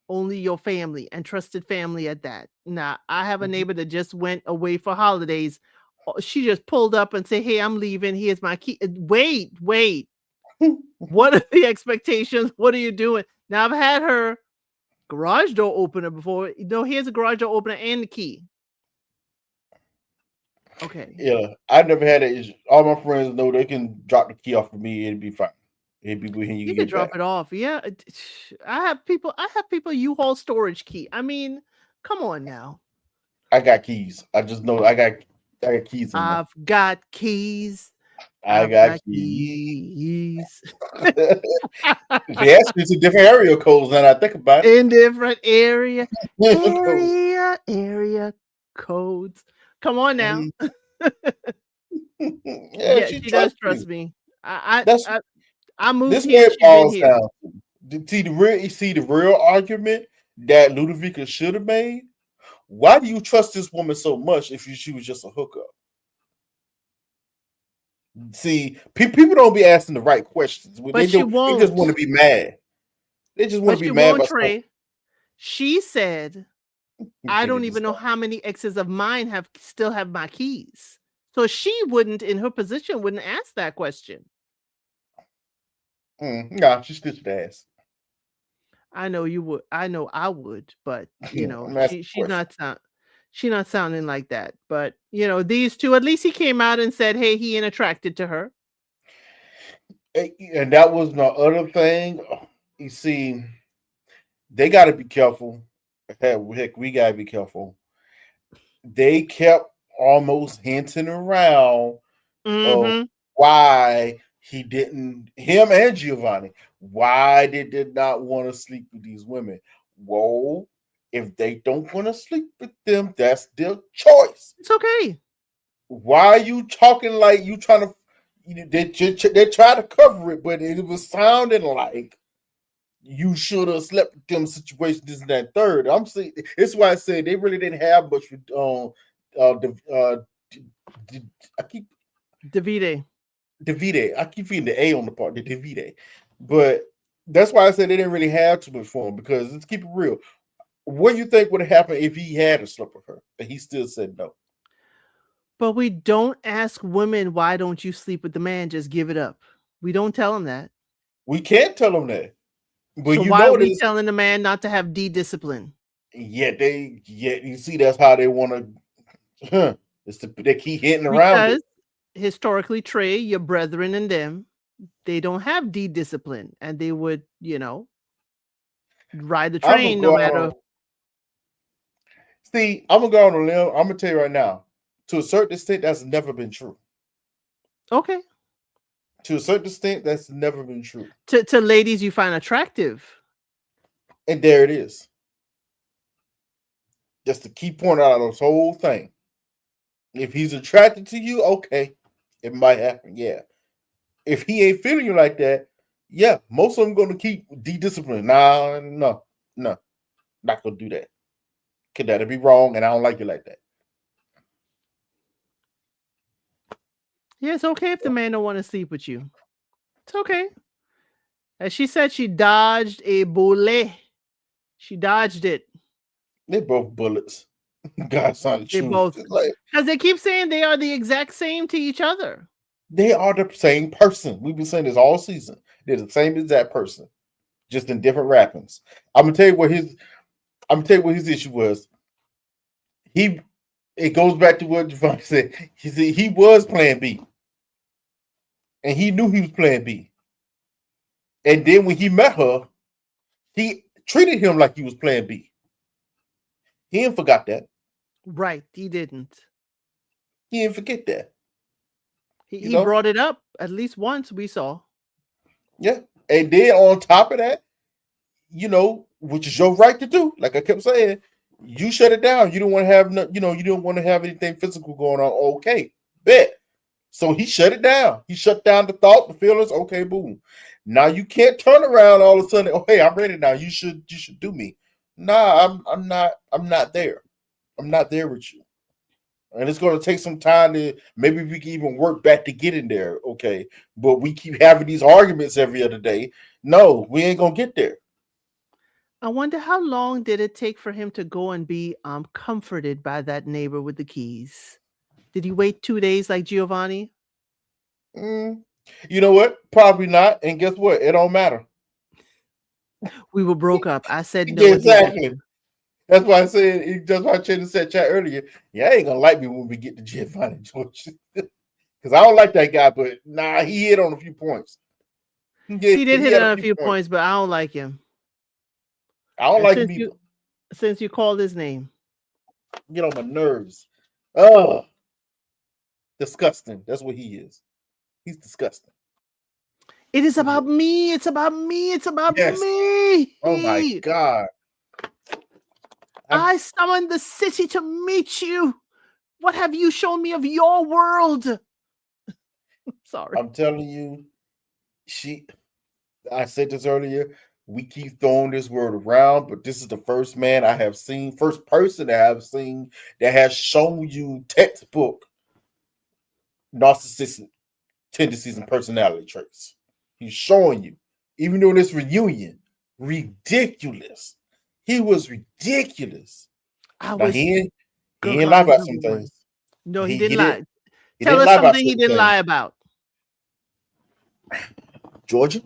only your family and trusted family at that. Now, I have a you. neighbor that just went away for holidays. She just pulled up and said, "Hey, I'm leaving. Here's my key." Wait, wait. What are the expectations? What are you doing? Now, I've had her garage door opener before. Here's a garage door opener and the key. Okay. Yeah, I never had that issue. All my friends know they can drop the key off for me. It'd be fine. It'd be when you You could get drop back. it off. Yeah. I have people U-Haul storage key. I mean, come on now. I got keys. I just know I got keys in there. I've got keys. I I've got got keys. keys. They ask me to different area codes now that I think about In different area, it. area codes. Come on now. Mhm. Yeah, Yeah, she she does trusts you. trust me. I That's I, I I moved this way here. it She's been boils here. down. See the real argument that Ludovica should have made. Why do you trust this woman so much if she was just a hookup? See, people don't be asking the right questions. But she They just want to won't. be mad. They just want But to be she mad won't, about stuff. Trey. She said, You I can't don't even even know stop. how many exes of mine still have my keys. So she wouldn't, in her position, wouldn't ask that question. Nah, she stitched ass. I know you would. I know I would, but I'm asking a question. she's not sounding like that. But these two, at least he came out and said, "Hey, he ain't attracted to her." And that was my other thing. You see, they got to be careful. Heck, we got to be careful. They kept almost hinting around of Mm-hmm. why he didn't, him and Giovanni, why they did not want to sleep with these women. Whoa, if they don't want to sleep with them, that's their choice. It's okay. Why are you talking like you trying to? They try to cover it, but it was sounding like you should have slept with them situations. This and that third. I'm saying it's why I said they really didn't have much. D- I keep Davide. Davide. I keep feeding the A on the part, the Davide. But that's why I said they didn't really have too much for him because let's keep it real. What do you think would have happened if he had a slept with her and he still said no? But we don't ask women, why don't you sleep with the man? Just give it up. We don't tell them that. We can't tell him that. But So you why are we notice, telling the man not to have D-discipline? yet you see that's how they want to. They keep hitting around it. Because historically, Trey, your brethren and them, they don't have D-discipline, and they would, ride the I'm gonna train no go out matter. on. See, I'm gonna go on a limb. I'm gonna tell you right now. To a certain extent, that's never been true. Okay. To a certain extent, that's never been true. To ladies you find attractive. And there it is. Just to keep pointing out this whole thing. If he's attracted to you, okay, it might happen. Yeah. If he ain't feeling you like that, yeah, most of them gonna keep discipline. Nah, no, not gonna do that. Could that be wrong? And I don't like it like that. Yeah, it's okay if the man don't want to sleep with you. It's okay. As she said, she dodged a bullet. She dodged it. They're both bullets. God's on the They truth. both, because they keep saying they are the exact same to each other. They are the same person. We've been saying this all season. They're the same exact person, just in different wrappings. I'm gonna tell you what his issue was. It goes back to what Javon said. He said he was Plan B, and he knew he was Plan B. And then when he met her, he treated him like he was Plan B. He didn't forget that. Right, he didn't. He didn't forget that. He brought it up at least once, we saw. Yeah. And then on top of that, which is your right to do. Like I kept saying, you shut it down. You don't want to have you don't want to have anything physical going on. Okay, bet. So he shut it down. He shut down the thought, the feelings. Okay, boom. Now you can't turn around all of a sudden. Oh, hey, I'm ready now. You should do me. Nah, I'm not there. I'm not there with you. And it's going to take some time to maybe we can even work back to get in there. Okay. But we keep having these arguments every other day. No, we ain't going to get there. I wonder how long did it take for him to go and be comforted by that neighbor with the keys? Did he wait 2 days like Giovanni? You know what? Probably not. And guess what? It don't matter. We were broke up. I said no. Yeah, exactly. That's why I said. That's why I changed the chat earlier. Yeah, I ain't gonna like me when we get to Giovanni George, because I don't like that guy. But nah, he hit on a few points. He did hit on a few points, but I don't like him. I don't like him either. Since you called his name, get on my nerves. Oh, disgusting. That's what he is. He's disgusting. It is about me. It's about me. It's about me. Oh my God. I summoned the city to meet you. What have you shown me of your world? Sorry. I'm telling you, I said this earlier. We keep throwing this word around, but this is the first man I have seen, first person that I have seen that has shown you textbook narcissistic tendencies and personality traits. He's showing you, even though this reunion, ridiculous. He was ridiculous. He didn't lie about some things. No, he didn't lie. Tell us something he didn't lie about. Georgia,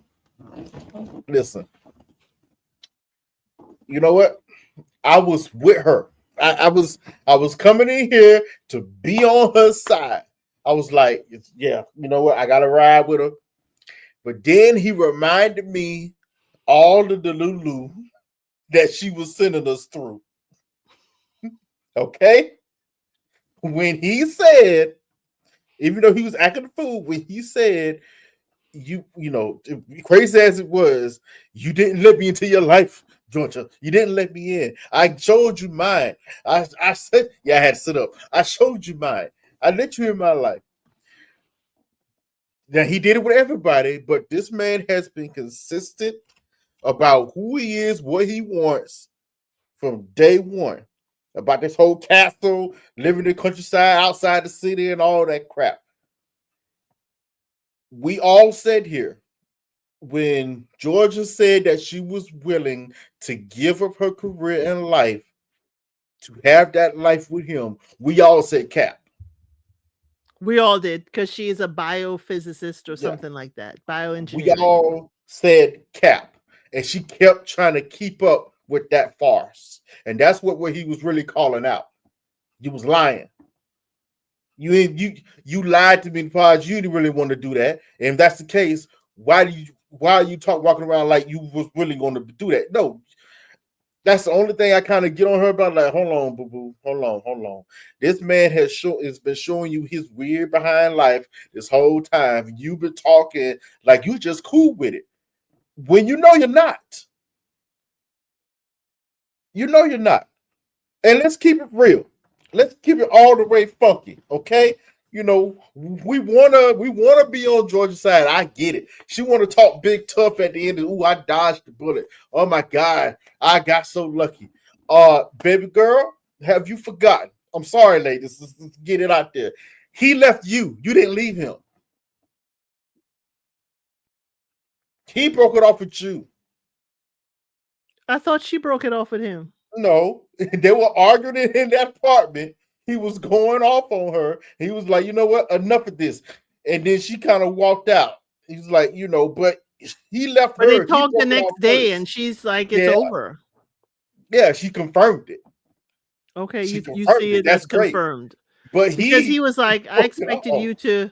listen. You know what? I was with her. I was coming in here to be on her side. I was like, yeah, you know what? I got to ride with her. But then he reminded me all of the Lulu that she was sending us through. Okay? When he said, even though he was acting a fool, when he said, you know, crazy as it was, you didn't let me into your life, Georgia. You didn't let me in. I showed you mine. I said, yeah, I had to sit up. I showed you mine. I let you in my life. Now he did it with everybody, but this man has been consistent about who he is, what he wants from day one. About this whole castle, living in the countryside, outside the city, and all that crap. We all said here when Georgia said that she was willing to give up her career in life to have that life with him, we all said cap. We all did because she is a biophysicist or Yeah. something like that, We bioengineering. all said cap. And she kept trying to keep up with that farce. And that's what he was really calling out. You was lying. You lied to me, Podge. You didn't really want to do that. And if that's the case, why are you walking around like you was really going to do that? No, that's the only thing I kind of get on her about. Like, hold on, boo boo, hold on. This man has been showing you his weird behind life this whole time. You've been talking like you just cool with it when you know you're not. You know you're not. And let's keep it real. Let's keep it all the way funky, okay? You know, we wanna be on Georgia's side. I get it. She want to talk big tough at the end of, ooh, I dodged the bullet. Oh my God, I got so lucky. Baby girl, have you forgotten? I'm sorry, ladies. Let's get it out there. He left you. You didn't leave him. He broke it off with you. I thought she broke it off with him. No, they were arguing in that apartment. He was going off on her. He was like, you know what? Enough of this. And then she kind of walked out. He was like, but he left But they her. He talked the broke it next off day, first. and she's like, "It's Yeah, over." yeah, she confirmed it. Okay, She you confirmed see it. it That's as great. confirmed But because he he was like, "I broke it expected off. you to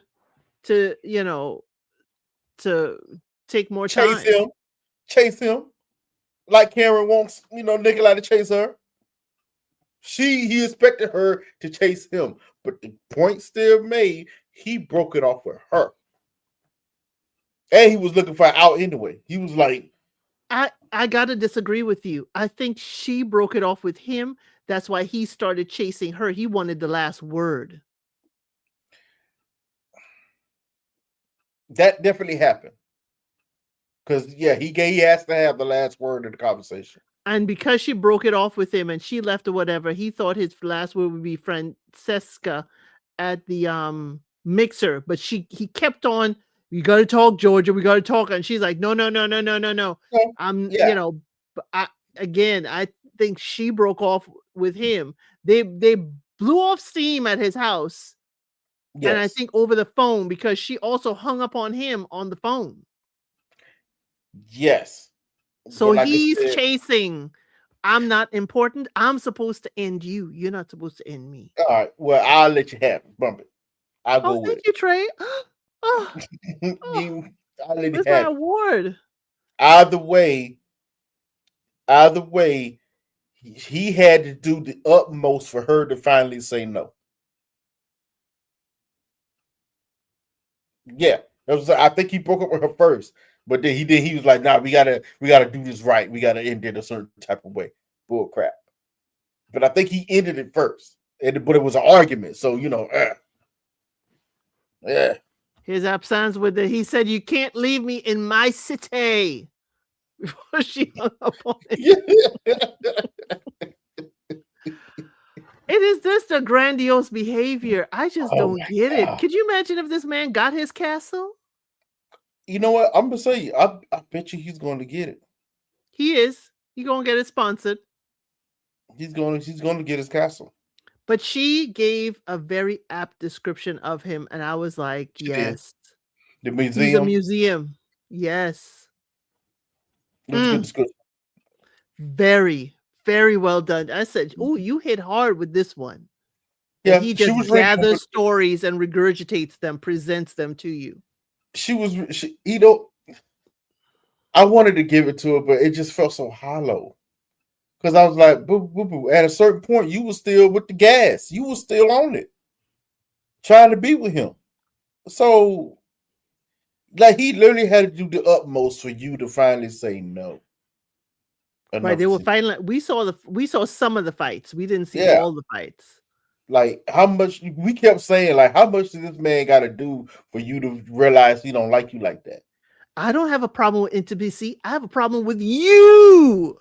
to take more Chase time." him. Chase him. Like Karen wants, Nikolai to chase her. He expected her to chase him. But the point still made, he broke it off with her. And he was looking for an out anyway. He was like, I gotta disagree with you. I think she broke it off with him. That's why he started chasing her. He wanted the last word. that definitely happened. Because, yeah, he asked to have the last word in the conversation. And because she broke it off with him and she left or whatever, he thought his last word would be Francesca at the mixer. But he kept on, "We gotta talk, Georgia. We gotta talk." And she's like, "No, no, no, no, no, no, no." So, I'm, yeah, I think she broke off with him. They blew off steam at his house, and I yes, think over the phone because she also hung up on him on the phone. yes. So But like I he's said, chasing, "I'm not important. I'm supposed to end you. You're not supposed to end me." all right, well, I'll let you have it. Bump it. I'll Oh, go with thank you, Trey. Oh, it. oh, I'll let you where's my have it. award? Either way, either way, he had to do the utmost for her to finally say no. Yeah, I think he broke up with her first, but then he was like, "Nah, we gotta do this right. We gotta end it a certain type of way." Bull crap. But I think he ended it first, but it was an argument. So yeah, His absence with he said, "You can't leave me in my city." Before she hung up on him. It is this the grandiose behavior. I just oh don't my get it. God. Could you imagine if this man got his castle? You know what? I'm gonna say you. I bet you he's going to get it. He is. He gonna get it sponsored. He's going to get his castle. But she gave a very apt description of him, and I was like, She did. yes, The he's a museum. museum. Yes. It was a good Mm, description. very, very well done. I said, "Oh, you hit hard with this one." That Yeah, he she just was ready. gathers stories and regurgitates them, presents them to you. She was. I wanted to give it to her, but it just felt so hollow. Because I was like, boo, boo, boo. At a certain point, you were still with the gas. You were still on it, trying to be with him. So, like, he literally had to do the utmost for you to finally say no. Right? Enough They is were enough. fighting. We saw some of the fights. We didn't see Yeah, all the fights. Like how much we kept saying, like how much does this man got to do for you to realize he don't like you like that? I don't have a problem with intimacy. I have a problem with you.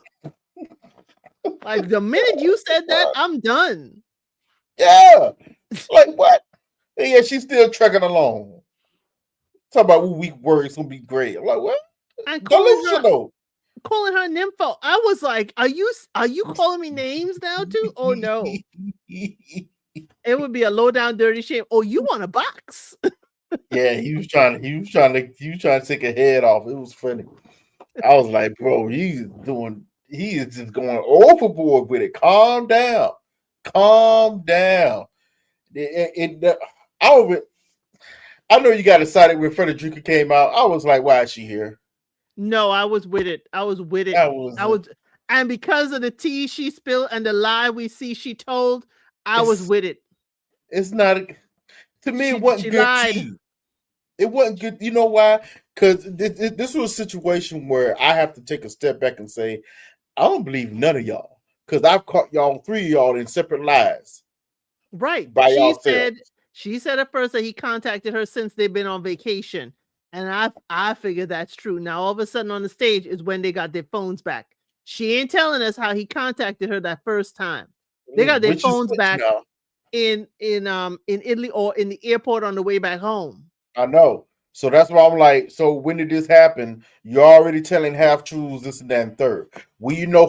Like the minute you said that, I'm done. Yeah, like what? And yeah, she's still trekking along. Talk about weak words gonna be great. I'm like, what? And Delusional. calling her nympho. I was like, are you calling me names now too? Oh no. It would be a low down dirty shame. Oh, you want a box? Yeah, he was trying to take a head off. It was funny. I was like, bro, he is just going overboard with it. Calm down. Calm down. I was, I know you got excited when Frederica came out. I was like, why is she here? No, I was with it. I was with it. That was I was, and because of the tea she spilled and the lie we see she told, I was it's with it. it's not to me. It wasn't She good lied. tea. It wasn't good. You know why? Because this was a situation where I have to take a step back and say, I don't believe none of y'all. Because I've caught y'all, three of y'all, in separate lies Right. by She said yourselves. she said at first that he contacted her since they've been on vacation. And I figured that's true. Now all of a sudden on the stage is when they got their phones back. She ain't telling us how he contacted her that first time. They got their Which is phones switch back now. in Italy or in the airport on the way back home. I know. So that's why I'm like, so when did this happen? You're already telling half truths, this and that, and third.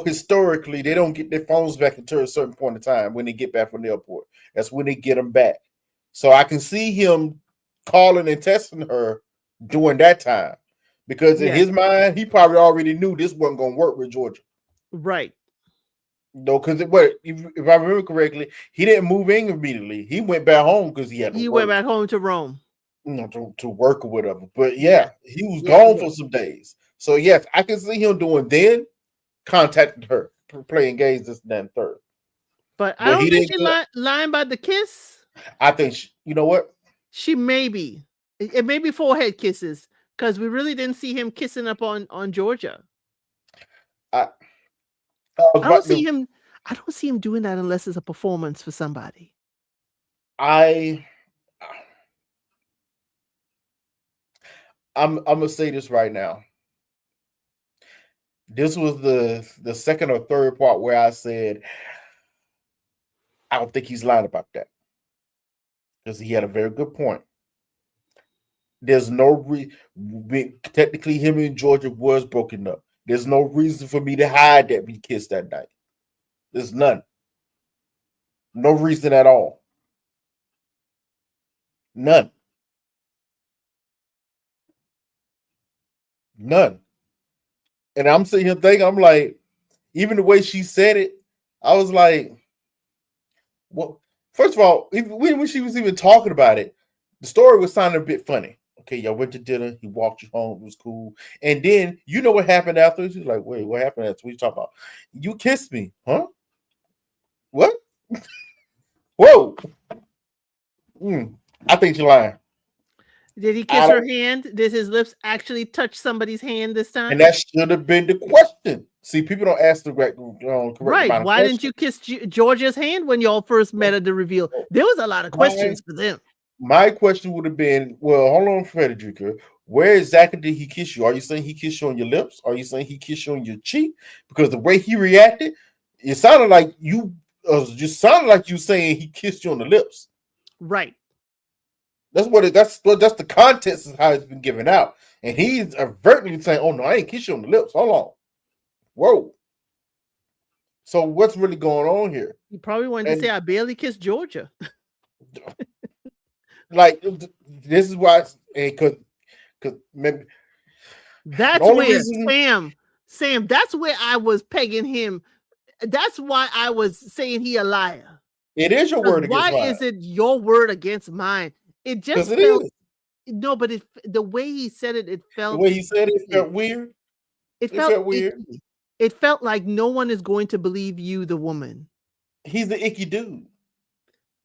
Historically, they don't get their phones back until a certain point in time when they get back from the airport. That's when they get them back. So I can see him calling and testing her during that time. Because in Yes, his mind, he probably already knew this wasn't going to work with Georgia. right. No, because if I remember correctly, he didn't move in immediately. He went back home because he had to He went work. back home to Rome. To work or whatever. But Yes. yeah, he was Yeah, gone yeah. for some days. So yes, I can see him doing then contacted her, playing games this and that and third. But I But don't he think didn't. she lying about the kiss. I think you know what? She may be. It may be forehead kisses because we really didn't see him kissing up on Georgia. I, I was I don't about see to. him. I don't see him doing that unless it's a performance for somebody. I I'm gonna say this right now. This was the second or third part where I said I don't think he's lying about that because he had a very good point. There's no technically him and Georgia was broken up. There's no reason for me to hide that we kissed that night. There's none. No reason at all. None. None. And I'm sitting here thinking, I'm like, even the way she said it, I was like, well, first of all, even when she was even talking about it, the story was sounding a bit funny. Okay, y'all went to dinner. He walked you home. It was cool. And then you know what happened after? She's like, wait, what happened after? What you talking about? You kissed me, huh? What? Whoa. I think you're lying. Did he I kiss her don't, hand? Did his lips actually touch somebody's hand this and time? that should have been the question. See, people don't ask the correct Right. amount of Why didn't questions. you kiss Georgia's hand when y'all first met at the reveal? There was a lot of My questions for them. my question would have been, well, hold on, Frederica. Where exactly did he kiss you? Are you saying he kissed you on your lips? Are you saying he kissed you on your cheek? Because the way he reacted, it sounded like you just sounded like you saying he kissed you on the lips. Right. That's the context of how it's been given out. And he's overtly saying, oh no, I ain't kissed you on the lips. Hold on. Whoa. So what's really going on here? He probably wanted to And say, I barely kissed Georgia. like this is why, because maybe the That's only where reason Sam, that's where I was pegging him. That's why I was saying he a liar. it is your Because word against why mine, is it your word against mine? It because just it felt is. no, but the way he said it, it The felt way he said it icky. felt weird. It It felt felt weird. icky. It felt like no one is going to believe you, the woman. He's the icky dude.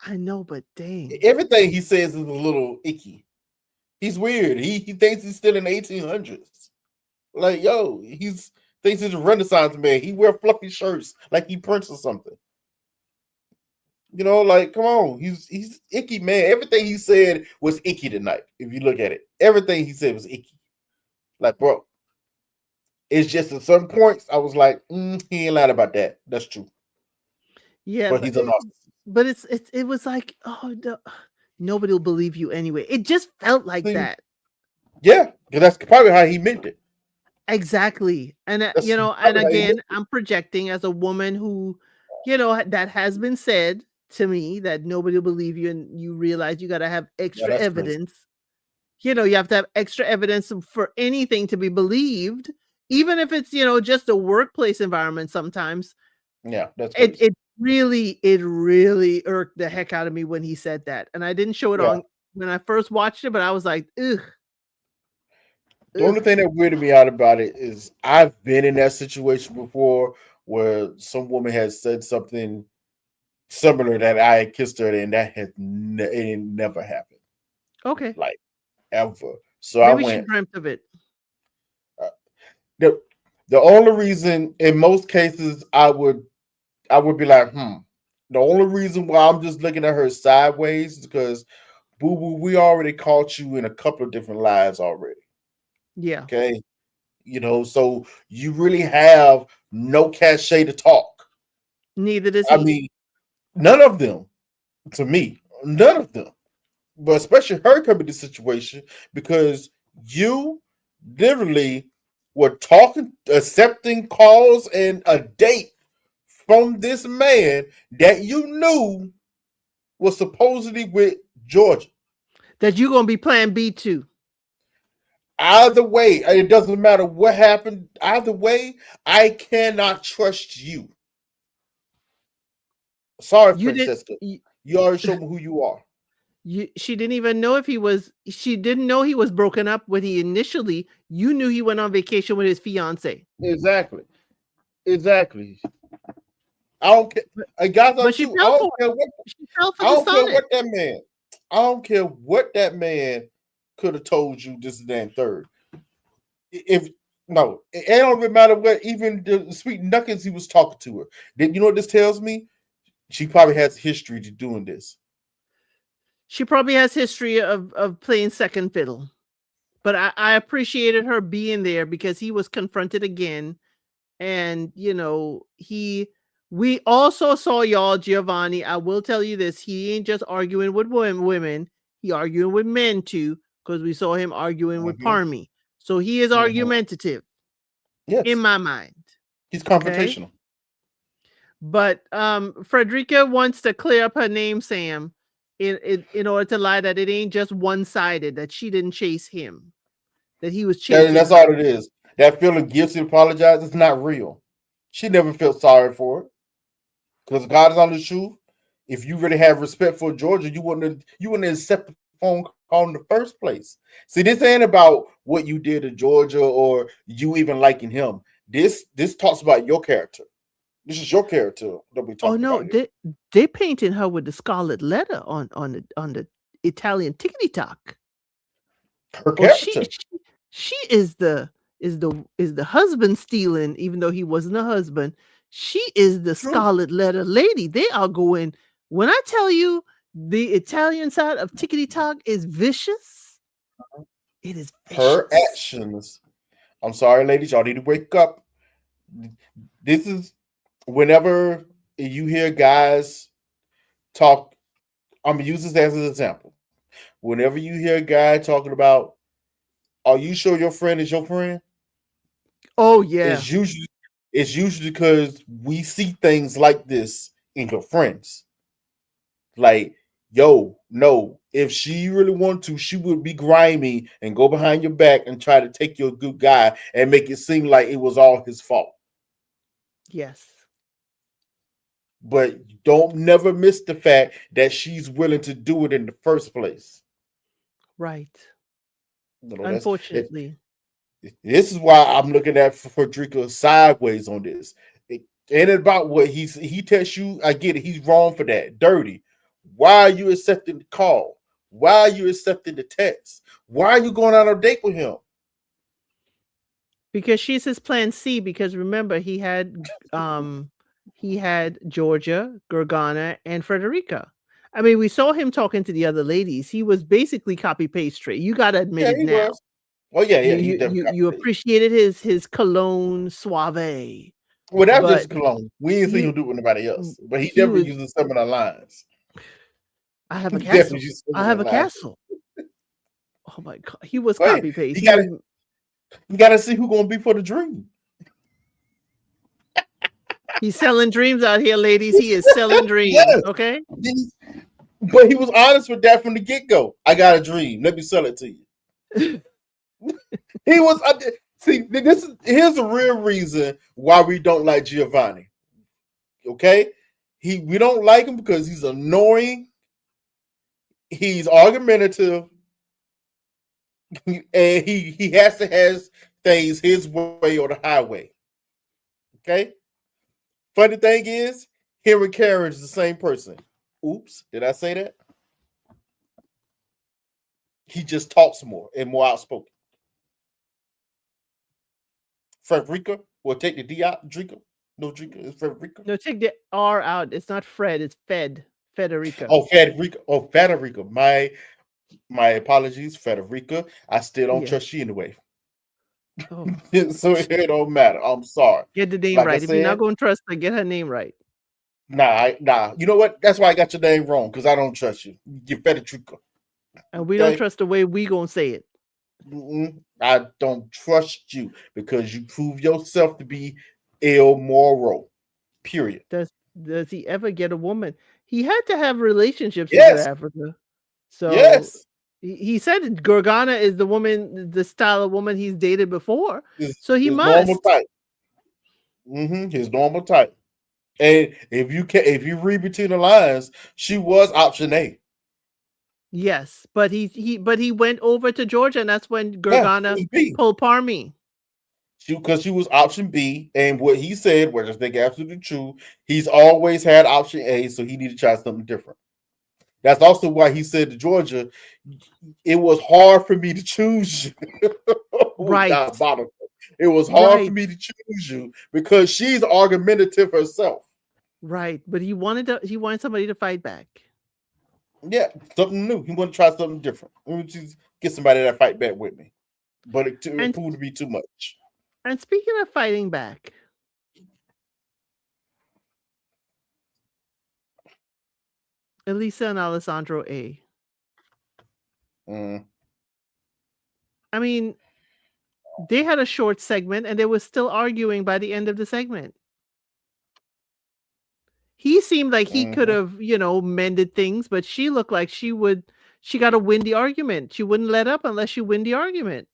I know, but dang. Everything he says is a little icky. He's weird. He thinks he's still in the 1800s. Like, yo, he's thinks he's a Renaissance man. He wear fluffy shirts like he Prince or something. You know, like come on, he's icky man. Everything he said was icky tonight. If you look at it, everything he said was icky. Like, bro, it's just at some points I was like, he ain't lied about that. That's true. Yeah, But he's a narcissist. but it was like, oh, nobody will believe you anyway. It just felt like See, that. yeah, because that's probably how he meant it. Exactly. And That's and probably how he meant again, I'm projecting as a woman who, that has been said to me that nobody will believe you, and you realize you got to have Yeah, extra that's crazy. evidence. You have to have extra evidence for anything to be believed, even if it's, just a workplace environment sometimes. Yeah, that's It crazy. it it really irked the heck out of me when he said that, and I didn't show it Yeah. on when I first watched it, but I was like, "Ugh, The only ugh." thing that weirded me out about it is I've been in that situation before where some woman has said something similar that I had kissed her, and that it never happened, Okay. like ever. So I Maybe she went. dreamt of it. Uh, the the only reason, in most cases, I would be like, The only reason why I'm just looking at her sideways is because boo boo, we already caught you in a couple of different lies already. Yeah. Okay, so you really have no cachet to talk. Neither does I he. mean, none of them to me, none of them. But especially her coming to the situation because you literally were talking, accepting calls and a date from this man that you knew was supposedly with Georgia. That you're gonna be plan B too. Either way, it doesn't matter what happened. Either way, I cannot trust you. Sorry, You did Francesca. you, You already showed me who you are. she didn't even know if she didn't know he was broken up when he initially you knew he went on vacation with his fiance. Exactly. Exactly. I don't care. But, I got but that she too. I fell don't for care what. it. She fell for I the don't care sonnet. what that man. I don't care what that man could have told you. This and that and third. If no, it don't even matter what. Even the sweet nuckins he was talking to her. Then you know what this tells me? She probably has history to doing this. She probably has history of playing second fiddle. But I appreciated her being there because he was confronted again. And he we also saw y'all, Giovanni. I will tell you this: he ain't just arguing with women; he arguing with men too. Because we saw him arguing with Mm-hmm. Parmy, so he is Mm-hmm. argumentative in Yes, my mind. he's Okay, confrontational. but Frederica wants to clear up her name, Sam, in order to lie that it ain't just one sided. That she didn't chase him; that he was And chasing that's her. all it is. That feeling guilty to apologize is not real. She never felt sorry for it. Because God is on the truth. If you really have respect for Georgia, you wouldn't accept the phone call in the first place. See, this ain't about what you did to Georgia or you even liking him. This talks about your character. This is your character that we're Oh talking no, about here. they painting her with the scarlet letter on the Italian tickety talk. Her Oh, character. she is the husband stealing, even though he wasn't a husband. She is the True. scarlet letter lady. They are going. When I tell you the Italian side of tickety talk is vicious, it is Her vicious. actions. I'm sorry, ladies. Y'all need to wake up. This is whenever you hear guys talk. I'm gonna use this as an example. Whenever you hear a guy talking about, "Are you sure your friend is your friend?" Oh yeah, It's usually it's usually because we see things like this in your friends. Like, yo, no, if she really wanted to, she would be grimy and go behind your back and try to take your good guy and make it seem like it was all his fault. yes, But don't never miss the fact that she's willing to do it in the first place. right. That's it. Unfortunately, This is why I'm looking at Frederica sideways on this. It ain't about what he tells you. I get it. He's wrong for that. Dirty. Why are you accepting the call? Why are you accepting the text? Why are you going on a date with him? because she's his plan C. Because remember, he had he had Georgia, Gergana, and Frederica. I mean, we saw him talking to the other ladies. He was basically copy paste straight. You got to admit Yeah, it he now. was. Oh yeah, You yeah, he you definitely you got you paid. appreciated his cologne suave, Well, that's but just cologne. We ain't seen he him do it with nobody else. But he he definitely was. using some of the lines. I have a He definitely castle. using some I of have the a lines. castle. Oh my god, he was But hey, copy paste. you He was. gotta you gotta see who's gonna be for the dream. He's selling dreams out here, ladies. He is selling dreams. Yes. Okay. But he was honest with that from the get-go. I got a dream. Let me sell it to you. He was see this is here's the real reason why we don't like Giovanni. Okay? We don't like him because he's annoying, he's argumentative, and he has to have things his way or the highway. Okay? Funny thing is, him and Karen is the same person. Oops, did I say that? He just talks more and more outspoken. Frederica will take the D out. Drinker. No drinker. It's Frederica. No, take the R out. It's not Fred. It's Fed. Federica. Oh, Frederica. Oh, Federica. My apologies, Federica. I still don't Yeah. trust you anyway. Oh, So it don't matter. I'm sorry. get the name Like I right. If you're not said, going to trust her, get her name right. nah. You know what? That's why I got your name wrong because I don't trust you. You're Federica. And we don't Okay. trust the way we going to say it. I don't trust you because you prove yourself to be immoral. Period. Does he ever get a woman? He had to have relationships to go to Yes. Africa. So Yes. he said that Gorgana is the woman, the style of woman he's dated before. So he His normal must. type. His normal type. And if you read between the lines, she was option A. Yes, but he went over to Georgia, and that's when Yeah, she Gorgana was B. pulled Parmy. She was option B, and what he said, which I think absolutely true, he's always had option A, so he needed to try something different. That's also why he said to Georgia, it was hard for me to choose you. Right, Diabolical. It was hard for right, me to choose you because she's argumentative herself. right. But he wanted somebody to fight back. Yeah, something new. He wanted to try something different. Let me just get somebody that fight back with me. But it And proved to be too much. speaking of fighting back, Elisa and Alessandro A. Mm, I mean, they had a short segment and they were still arguing by the end of the segment. He seemed like he could mm-hmm, have, mended things, but she looked like she got to win the argument. She wouldn't let up unless she win the argument.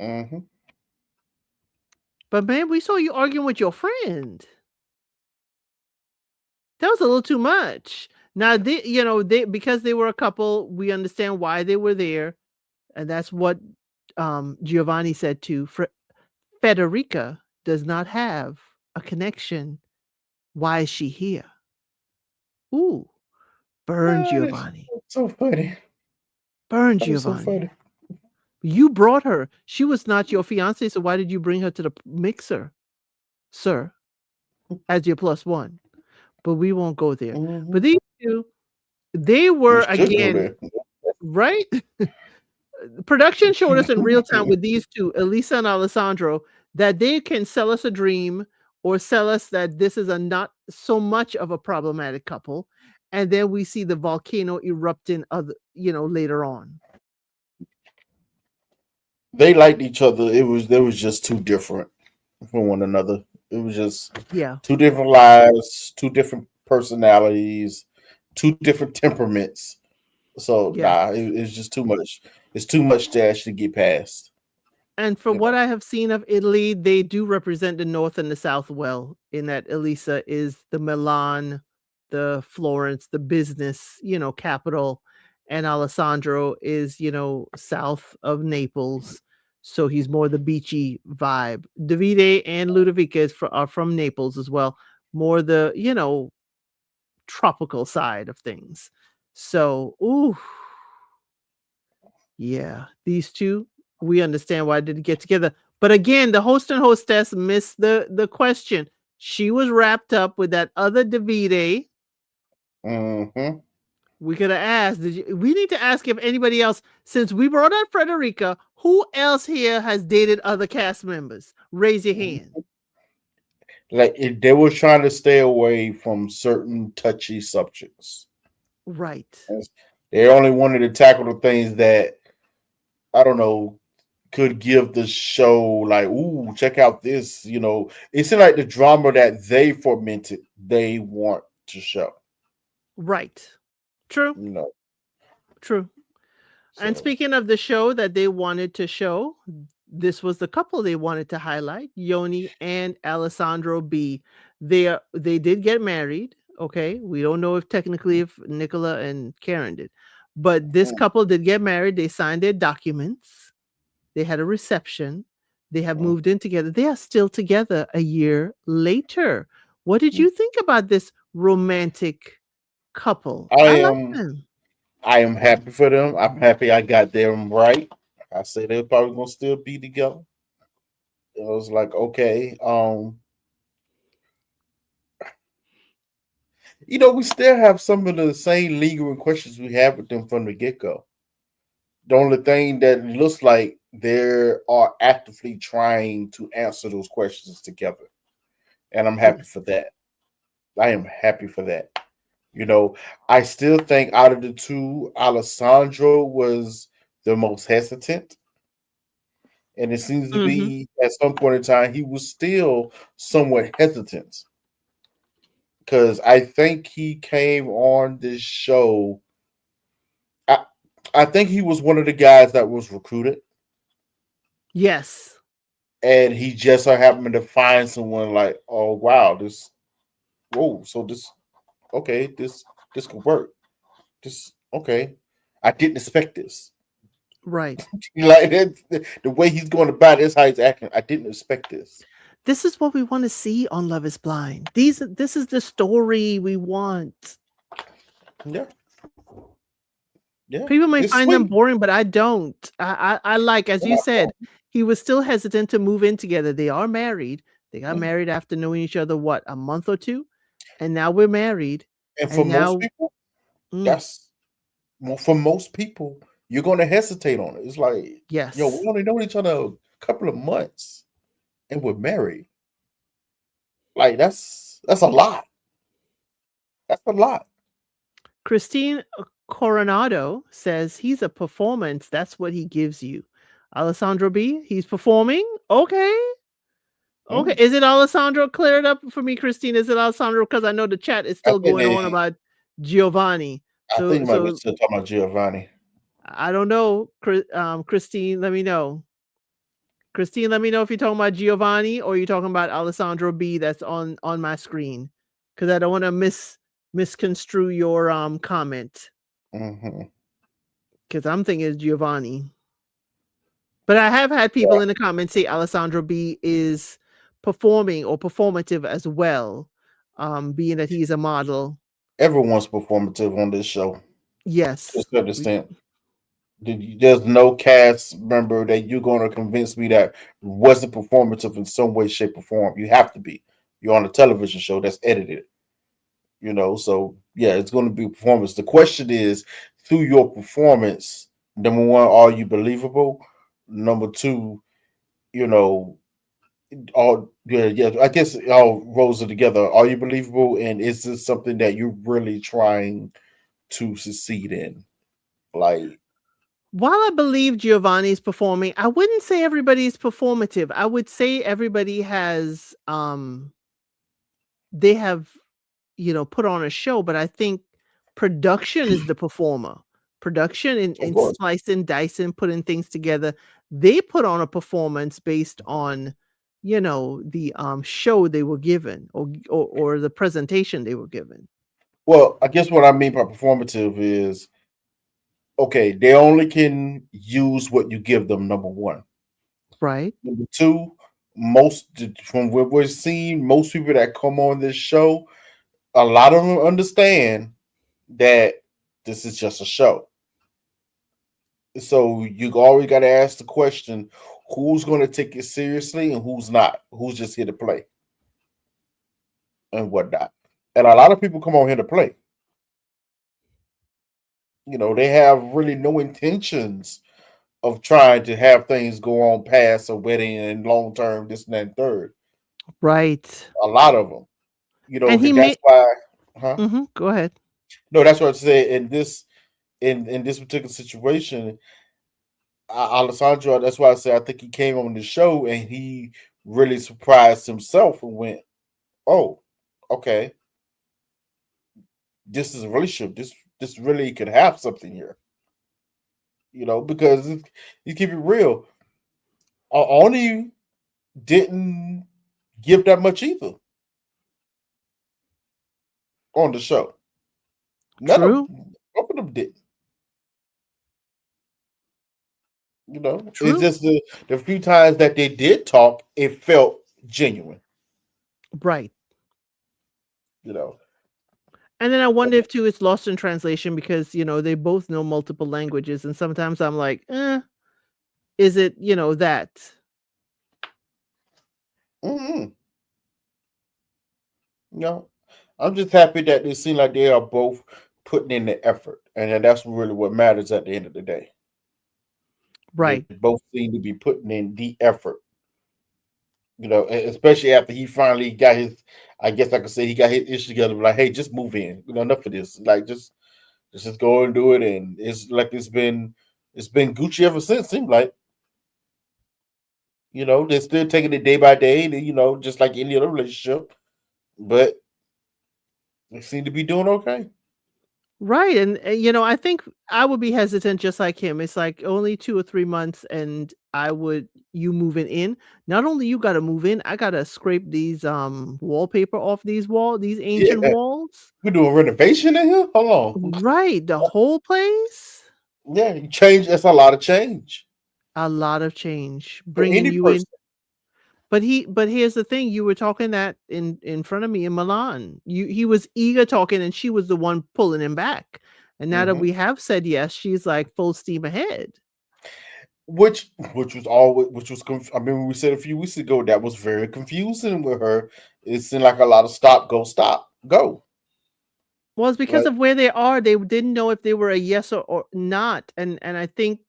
mm-hmm. But man, we saw you arguing with your friend. That was a little too much. Now they because they were a couple, we understand why they were there, and that's what Giovanni said too. Federica does not have a connection. Why is she here? Ooh, burn Oh, that's Giovanni. so funny. Burn That was so Giovanni. funny. You brought her. She was not your fiance, so why did you bring her to the mixer, sir, as your plus one? But we won't go there. But Mm-hmm. these two, they We were should go again, there. right? Production showed us in real time with these two, Elisa and Alessandro, that they can sell us a dream or sell us that this is a not so much of a problematic couple. And then we see the volcano erupting later on. They liked each other. They was just too different from one another. It was just Yeah. two different lives, two different personalities, two different temperaments. So Yes. it's just too much. It's too much to actually get past. And from You what know. I have seen of Italy, they do represent the North and the South well, in that Elisa is the Milan, the Florence, the business, capital, and Alessandro is, south of Naples. So he's more the beachy vibe. Davide and Ludovica are from Naples as well, more the, tropical side of things. So, ooh, yeah, these two, we understand why they didn't get together. But again, the host and hostess missed the question. She was wrapped up with that other Davide. Mm-hmm. We could have asked. We need to ask if anybody else, since we brought up Frederica, who else here has dated other cast members? Raise your hand. Like they were trying to stay away from certain touchy subjects. Right. They only wanted to tackle the things that I don't know could give the show like, ooh, check out this. It seemed like the drama that they fomented, they want to show. Right. True. You know, True. And so speaking of the show that they wanted to show, this was the couple they wanted to highlight, Yoni and Alessandro B. They did get married. Okay. We don't know if technically if Nicola and Karen did. But this mm, couple did get married. They signed their documents. They had a reception. They have mm, moved in together. They are still together a year later. What did mm. you think about this romantic couple? I I like am them. I am happy for them. I'm happy I got them right. I say they're probably gonna still be together. It was like, okay, we still have some of the same lingering questions we had with them from the get go. The only thing that looks like they are actively trying to answer those questions together. And I'm happy Yes. for that. I am happy for that. You know, I still think out of the two, Alessandro was the most hesitant. And it seems to Mhm. be at some point in time, he was still somewhat hesitant. Because I think he came on this show. I, I think he was one of the guys that was recruited. Yes. And he just so happened to find someone like, oh wow, so this okay, this could work. This okay. I didn't expect this. Right. Like the way he's going about it is how he's acting. I didn't expect this. This is what we want to see on Love is Blind. This is the story we want. Yeah, yeah. People may It's find them sweet. boring, but I don't. I like, as you said, he was still hesitant to move in together. They are married. They got married after knowing each other, what, a month or two? And now we're married. And for And most now, people, mm, that's for most people, you're gonna hesitate on it. It's like, yes. we only know each other a couple of months and we're married. Like that's a lot. That's a lot. Christine Coronado says he's a performance. That's what he gives you. Alessandro B, he's performing. Okay. Okay. Mm. Is it Alessandro? Clear it up for me, Christine. Is it Alessandro? Because I know the chat is I still think going they on about Giovanni. I think So you might be so still talking about Giovanni. I don't know. Christine, let me know. Christine, let me know if you're talking about Giovanni or you're talking about Alessandro B that's on my screen. Because I don't want to misconstrue your comment. Mm-hmm. Because I'm thinking it's Giovanni. But I have had people in the comments say Alessandro B is performing or performative as well, being that he's a model. Everyone's performative on this show to a Yes. certain extent. There's no cast member that you're going to convince me that wasn't performative in some way, shape, or form. You have to be. You're on a television show that's edited, So yeah, it's going to be performance. The question is, through your performance, number one, are you believable? Number two, you know, all yeah, I guess it all rolls it together. Are you believable, and is this something that you're really trying to succeed in? Like, While I believe Giovanni's performing, I wouldn't say everybody's performative. I would say everybody has they have, put on a show, but I think production is the performer. Production of in course. slicing, dicing, putting things together. They put on a performance based on, the show they were given or the presentation they were given. Well, I guess what I mean by performative is okay, they only can use what you give them, number one. Right? Number two, most from what we're seeing, most people that come on this show, a lot of them understand that this is just a show. So you always got to ask the question, who's going to take it seriously and who's not, who's just here to play and whatnot. And a lot of people come on here to play. They have really no intentions of trying to have things go on past a wedding and long term, this and that and third. Right. A lot of them, And he that's made why, huh? go ahead. No, that's what I said in this particular situation. Alessandro, that's why I say I think he came on the show and he really surprised himself and went, "Oh, okay, this is a relationship. This really could have something here." Because you keep it real. Oni didn't give that much either on the show. None of True. both of them did. It's True. just the few times that they did talk, it felt genuine. Right. You know, And then I wonder if too it's lost in translation because, they both know multiple languages and sometimes I'm like, is it, that? mm-hmm. No, I'm just happy that they seem like they are both putting in the effort, and that's really what matters at the end of the day. They Right. both seem to be putting in the effort. Especially after he finally got his, I guess I could say he got his issue together. Like, hey, just move in. Enough of this. Like, just go and do it. And it's like it's been Gucci ever since. Seemed like they're still taking it day by day. Just like any other relationship, but they seem to be doing okay. Right. And, I think I would be hesitant just like him. It's like only 2 or 3 months and you moving in. Not only you got to move in, I got to scrape these wallpaper off these ancient Yeah, walls. we're doing renovation in here. Hold on. Right. The whole place. Yeah, you change. That's a lot of change A lot of change for bringing any you in. person. But here's the thing, you were talking that in front of me in Milan. He was eager talking and she was the one pulling him back. And now that hmm we have said yes, she's like full steam ahead. which was always which was I mean, we said a few weeks ago that was very confusing with her. It seemed like a lot of stop go. Well, it's because But of where they are. They didn't know if they were a yes or not. And I think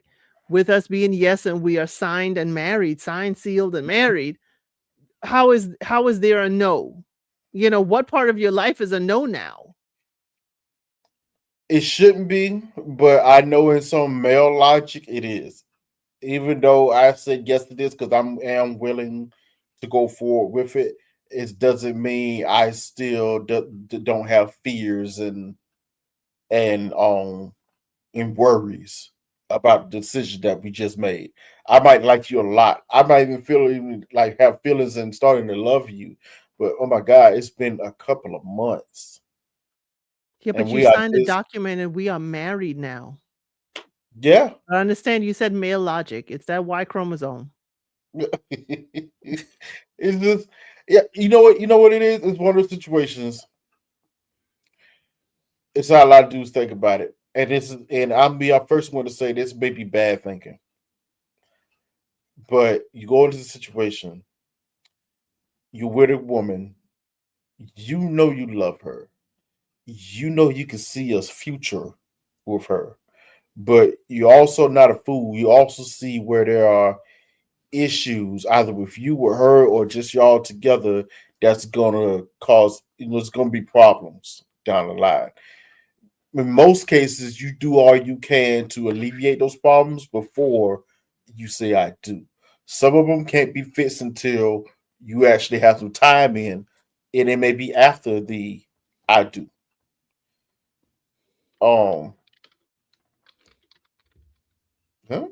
with us being yes and we are signed and married, signed, sealed, and married, how is there a no? What part of your life is a no now? it shouldn't be. But I know in some male logic it is. Even though I said yes to this because am willing to go forward with it, it doesn't mean I still don't have fears and and worries about the decision that we just made. I might like you a lot. I might even like have feelings and starting to love you. But oh my God, it's been a couple of months. Yeah, And but you we are signed a just document and we are married now. yeah. I understand you said male logic. It's that Y chromosome. It's just yeah, you know what it is? It's one of those situations. It's how a lot of dudes think about it. And I'm be our first one to say this may be bad thinking. But you go into the situation, you're with a woman, you love her, you can see a future with her, but you're also not a fool. You also see where there are issues either with you or her or just y'all together that's gonna cause it's gonna be problems down the line. In most cases, you do all you can to alleviate those problems before you say I do. Some of them can't be fixed until you actually have some time in, and it may be after the I do. Um, huh?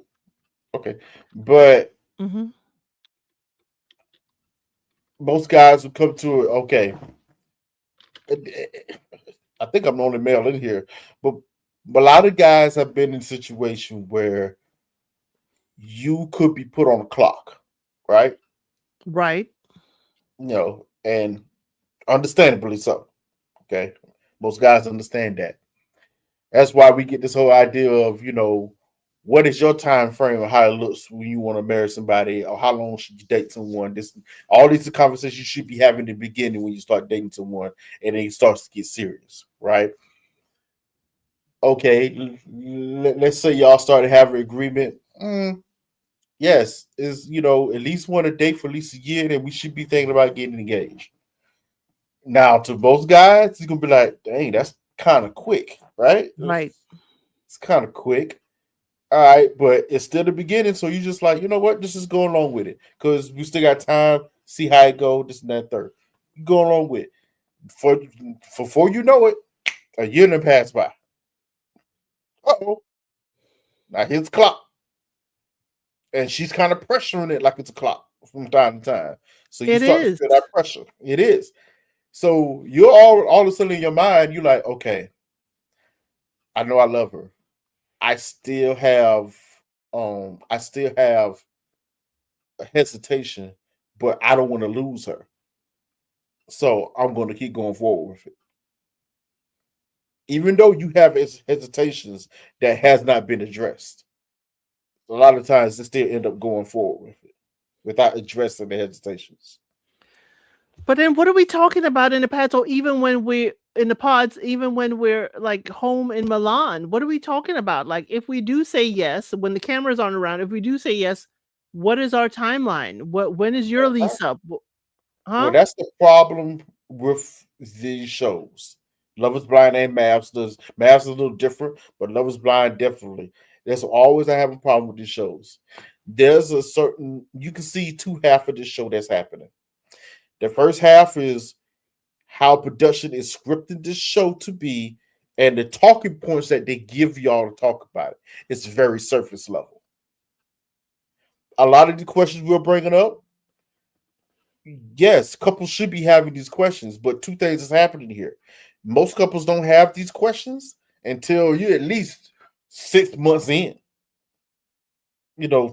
Okay, but Mhm. most guys will come to it. Okay, I think I'm the only male in here, but a lot of guys have been in a situation where you could be put on a clock, right? Right. And understandably so. Okay, most guys understand that. That's why we get this whole idea of what is your time frame of how it looks when you want to marry somebody, or how long should you date someone? This all these are conversations you should be having in the beginning when you start dating someone, and then it starts to get serious, right? Okay, let's say y'all started having agreement. Yes, is at least want to date for at least a year, then we should be thinking about getting engaged. Now, to most guys, it's gonna be like, dang, that's kind of quick, right? Right. It's kind of quick. All right, but it's still the beginning, so you just like, you know what? Just go along with it because we still got time. See how it go. This and that third. You go along with it. For before you know it, a year done passed by. Oh, now here's the clock, and she's kind of pressuring it like it's a clock from time to time. So you It start to is. feel that pressure. It is. So you're all of a sudden in your mind, you're like, okay, I know I love her. I still have a hesitation, but I don't want to lose her. So I'm going to keep going forward with it. Even though you have hesitations that has not been addressed. A lot of times they still end up going forward with it without addressing the hesitations. But then what are we talking about in the past, or even when we're in the pods, even when we're like home in Milan? What are we talking about? Like, if we do say yes, when the cameras aren't around, if we do say yes, what is our timeline? When is your lease up? Well, Huh? that's the problem with these shows. Love is Blind and Maps does. Maps is a little different, but Love is Blind definitely. That's always I have a problem with these shows. There's a certain you can see two half of this show that's happening. The first half is how production is scripting this show to be, and the talking points that they give y'all to talk about it. It's very surface level. A lot of the questions we're bringing up, yes, couples should be having these questions, but two things is happening here. Most couples don't have these questions until you're at least 6 months in.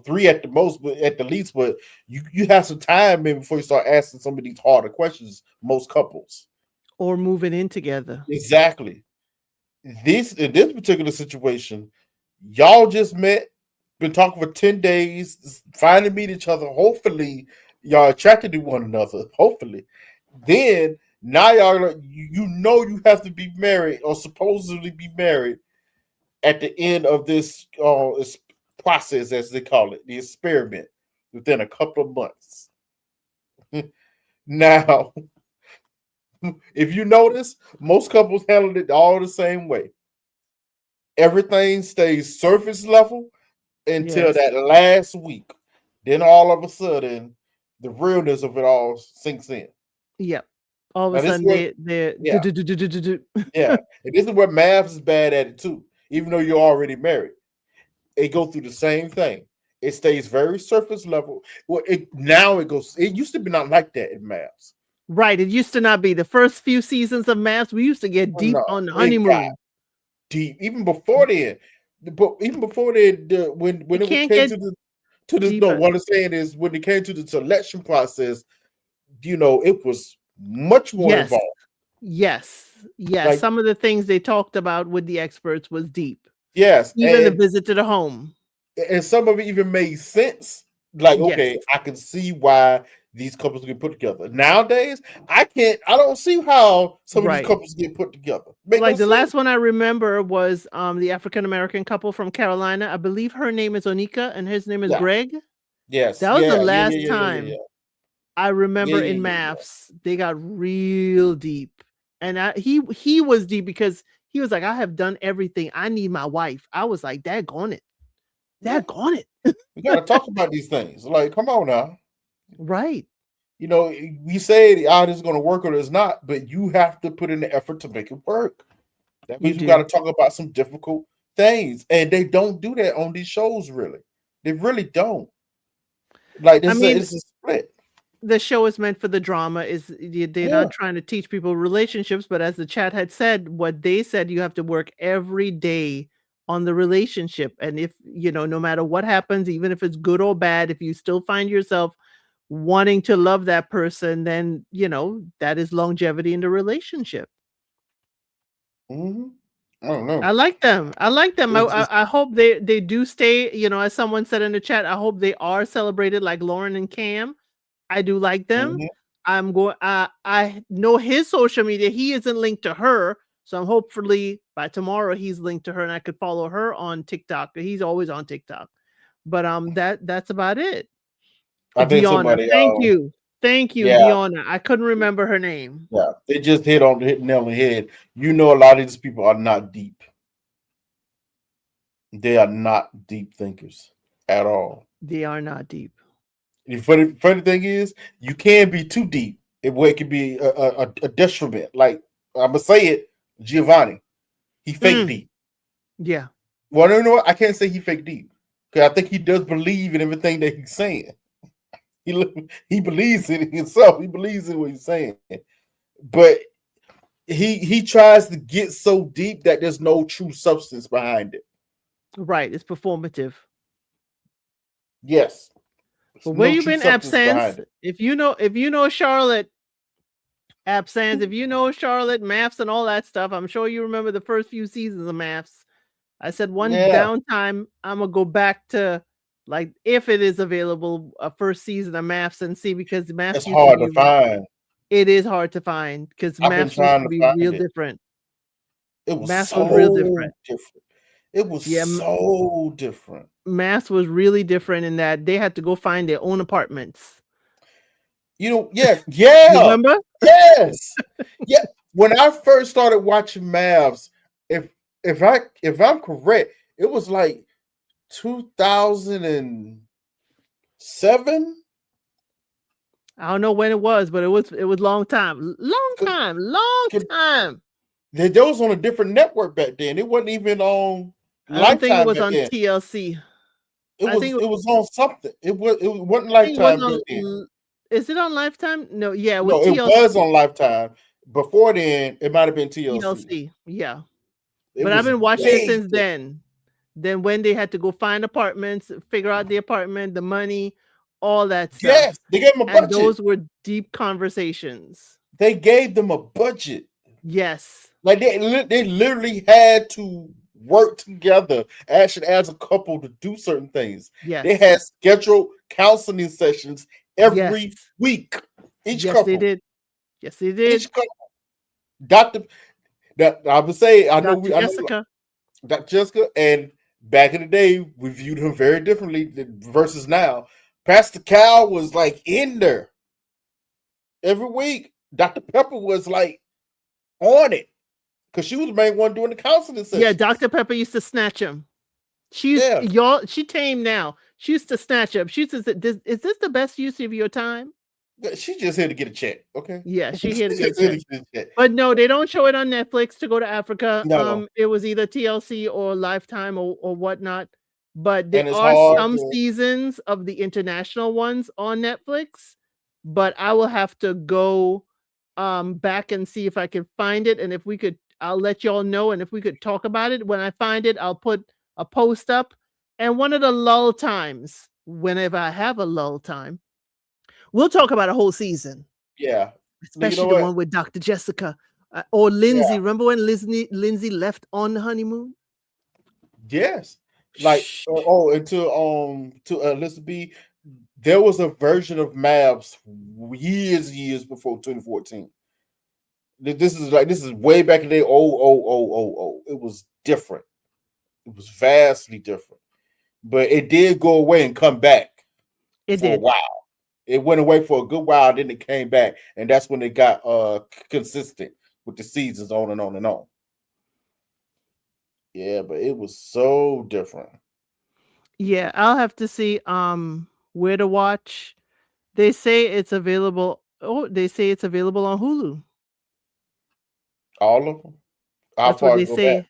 Three at the most, but at the least, but you have some time maybe before you start asking some of these harder questions. Most couples. Or moving in together? Exactly. This in this particular situation, y'all just met, been talking for 10 days, finally meet each other. Hopefully, y'all attracted to one another. Hopefully. Then now you have to be married or supposedly be married at the end of this process, as they call it, the experiment, within a couple of months. Now, if you notice, most couples handle it all the same way. Everything stays surface level until Yes. that last week. Then all of a sudden, the realness of it all sinks in. Yep. All of a Now this is sudden where, they're yeah, yeah, and this is where math is bad at it too. Even though you're already married, it go through the same thing. It stays very surface level. Well, now it goes. It used to be not like that in maths. Right, it used to not be. The first few seasons of Maps, we used to get Oh deep no, on the it got honeymoon. deep. Even before then, but even before then, when It it can't came get to this, no, deeper. what I'm saying is when it came to the selection process, it was much more Yes. involved. Yes. Yes, Like, some of the things they talked about with the experts was deep. yes, Even the visit to the home. and some of it even made sense. Like, Yes. okay, I can see why these couples get put together. Nowadays, I can't. I don't see how some of these Right. couples get put together. Make no Like, the sense. last one I remember was, the African American couple from Carolina. I believe her name is Onika and his name is Yeah. Greg. Yes. That was the Yeah. Yeah. last Yeah. Yeah. Yeah. time Yeah. I Yeah. remember Yeah. in Yeah. Yeah. maths, they got real deep. And he was deep because he was like, "I have done everything. I need my wife." I was like, "Daggone it. Yeah. Daggone it." We got to talk about these things. Like, come on now. Right. We say this is going to work or it's not, but you have to put in the effort to make it work. That You means we got to do. talk about some difficult things, and they don't do that on these shows. Really, they really don't. Like I this, mean, it's a split. the show is meant for the drama. They're Yeah. not trying to teach people relationships, but as the chat had said, what they said, you have to work every day on the relationship. And if, no matter what happens, even if it's good or bad, if you still find yourself wanting to love that person, then, that is longevity in the relationship. Hmm. I don't know. I like them. I like them. I It's just I I hope they do stay, as someone said in the chat, I hope they are celebrated like Lauren and Cam. I do like them. mhm. I know his social media. He isn't linked to her, so I'm hopefully by tomorrow he's linked to her and I could follow her on TikTok. He's always on TikTok. But that's about it. I think Deanna, somebody thank you. Thank you, yeah, Deanna. I couldn't remember her name. yeah. They just hit nail on the head. You know, a lot of these people are not deep. They are not deep thinkers at all. They are not deep. The funny thing is, you can be too deep. Where it could be a detriment. Like I'm gonna say it, Giovanni. He fake Mm, deep. yeah. Well, you know what? I can't say he fake deep because I think he does believe in everything that he's saying. He believes in it himself. He believes in what he's saying, but he tries to get so deep that there's no true substance behind it. Right. It's performative. Yes, there's But where no you true been, substance Absence? behind it. If you know Charlotte, Absence, if you know Charlotte, maths and all that stuff, I'm sure you remember the first few seasons of maths. I said one Yeah, downtime, I'm gonna go back to like if it is available, a first season of maths and see because it's maths used to hard to be find. it is hard to find because I've been maths used trying to to be find real it. different. It was Maths was real so different. different. It was Yeah, so different. maths was really different in that they had to go find their own apartments. You know, yeah, You yeah, remember? yes, yeah. When I first started watching Mavs, if if I'm correct, it was like 2007. I don't know when it was, but it was long time. Long Cause, time. Long 'cause time. they was on a different network back then. It wasn't even on I don't think it Lifetime was back on then. TLC. It I think was it it was on something. It wasn't I think it was Lifetime back on then. is it on Lifetime? No, yeah, it was No, it was TLC. on Lifetime. Before then, it might have been TLC. TLC. Yeah. It But I've was been watching it way since different. then. Then when they had to go find apartments, figure out the apartment, the money, all that stuff. Yes, they gave them a And budget. those were deep conversations. They gave them a budget. Yes. Like they literally had to work together, actually as a couple to do certain things. They Yes. had scheduled counseling sessions Yes. every week. Each Yes, they couple, did. Yes, they did. each couple. Doctor, that I would say, Dr. I know, Jessica. Dr. Jessica, and back in the day, we viewed him very differently versus now. Pastor Cal was like in there every week. Dr. Pepper was like on it because she was the main one doing the counseling Yeah, sessions. Dr. Pepper used to snatch him. Yeah, She tame now. She used to snatch him. She used to say, is this the best use of your time? she just here to get a check. Okay, Yeah, she she's here to get a here to check. get a check. But no, they don't show it on Netflix to go to Africa. No, It was either TLC or Lifetime or whatnot. But there and it's are hard. some seasons of the international ones on Netflix. But I will have to go back and see if I can find it. And if we could, I'll let y'all know. And if we could talk about it when I find it, I'll put a post up. And one of the lull times, whenever I have a lull time, we'll talk about a whole season, Yeah, you know especially the what? one with Dr. Jessica or Yeah, Lindsay. Remember when Lindsay left on the honeymoon? yes. Like Shh. and to Elizabeth, there was a version of Mavs years before 2014. This is way back in the day. Oh. It was different. It was vastly different. But it did go away and come back It for a did. while. It went away for a good while, then it came back, and that's when it got consistent with the seasons on and on and on. Yeah, but it was so different. Yeah, I'll have to see where to watch. They say it's available. Oh, they say it's available on Hulu. All of them. How That's what far to they go back? say.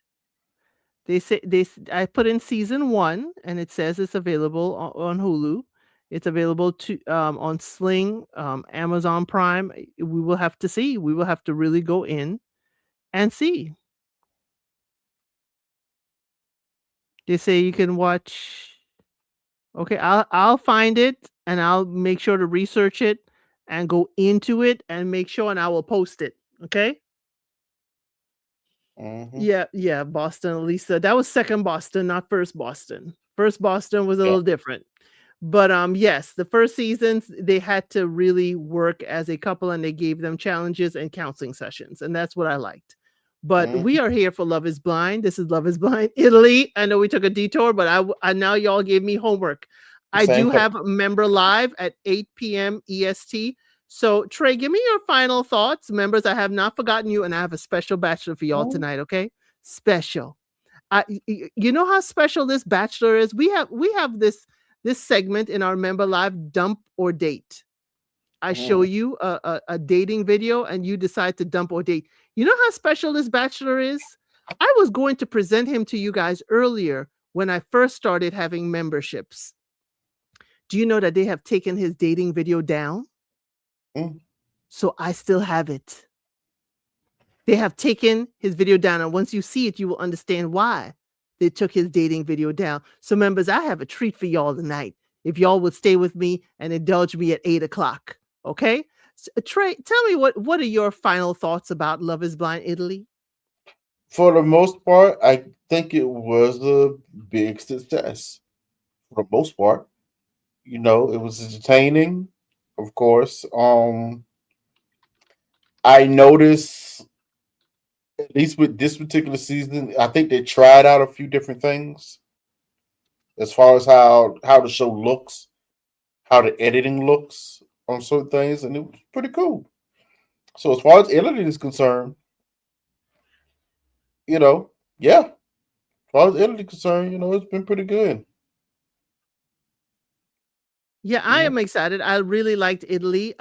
I put in season 1 and it says it's available on Hulu. It's available to on Sling, Amazon Prime. We will have to see. We will have to really go in and see. They say you can watch. Okay, I'll find it and I'll make sure to research it and go into it and make sure and I will post it. Okay? Mm-hmm. Yeah, yeah, Boston, Lisa. That was second Boston, not first Boston. First Boston was a Yeah. little different. But yes, the first seasons they had to really work as a couple and they gave them challenges and counseling sessions, and that's what I liked. But we Mm-hmm. are here for Love is Blind. This is Love is Blind Italy. I know we took a detour, but I now y'all gave me homework. I Same do place. have a member live at 8 p.m. EST. So Trey, give me your final thoughts. Members, I have not forgotten you, and I have a special bachelor for y'all Mhm. tonight, okay? Special. You know how special this bachelor is? We have this segment in our member live, dump or date. I show Mhm. you a dating video and you decide to dump or date. You know how special this bachelor is? I was going to present him to you guys earlier when I first started having memberships. Do you know that they have taken his dating video down? Mhm. So I still have it. They have taken his video down, and once you see it, you will understand why they took his dating video down. So, members, I have a treat for y'all tonight. If y'all would stay with me and indulge me at 8 o'clock, okay? Trey, tell me what are your final thoughts about Love Is Blind Italy? For the most part, I think it was a big success. For the most part, it was entertaining. Of course, I noticed at least with this particular season, I think they tried out a few different things as far as how the show looks, how the editing looks on certain things, and it was pretty cool. So as far as editing is concerned, you know, yeah, as far as editing is concerned, it's been pretty good. Yeah, I Yeah. am excited. I really liked Italy.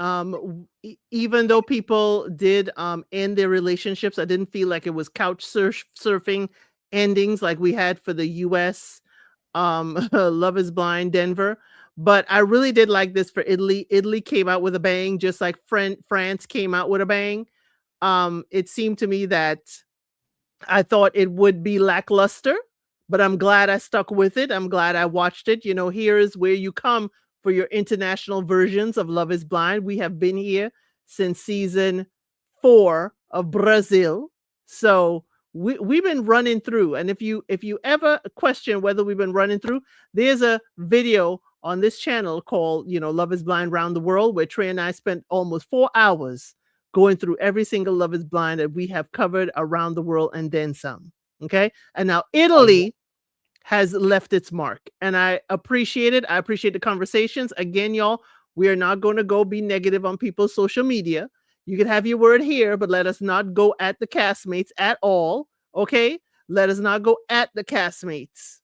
Even though people did end their relationships, I didn't feel like it was surfing endings like we had for the US Love is Blind Denver. But I really did like this for Italy. Italy came out with a bang, just like France came out with a bang. It seemed to me that I thought it would be lackluster, but I'm glad I stuck with it. I'm glad I watched it. Here is where you come for your international versions of Love is Blind. We have been here since season 4 of Brazil. So we've been running through. And if you ever question whether we've been running through, there's a video on this channel called, Love is Blind Round the World, where Trey and I spent almost 4 hours going through every single Love is Blind that we have covered around the world and then some. Okay. And now Mhm. Italy has left its mark. And I appreciate it. I appreciate the conversations. Again, y'all, we are not going to go be negative on people's social media. You can have your word here, but let us not go at the castmates at all. Okay. Let us not go at the castmates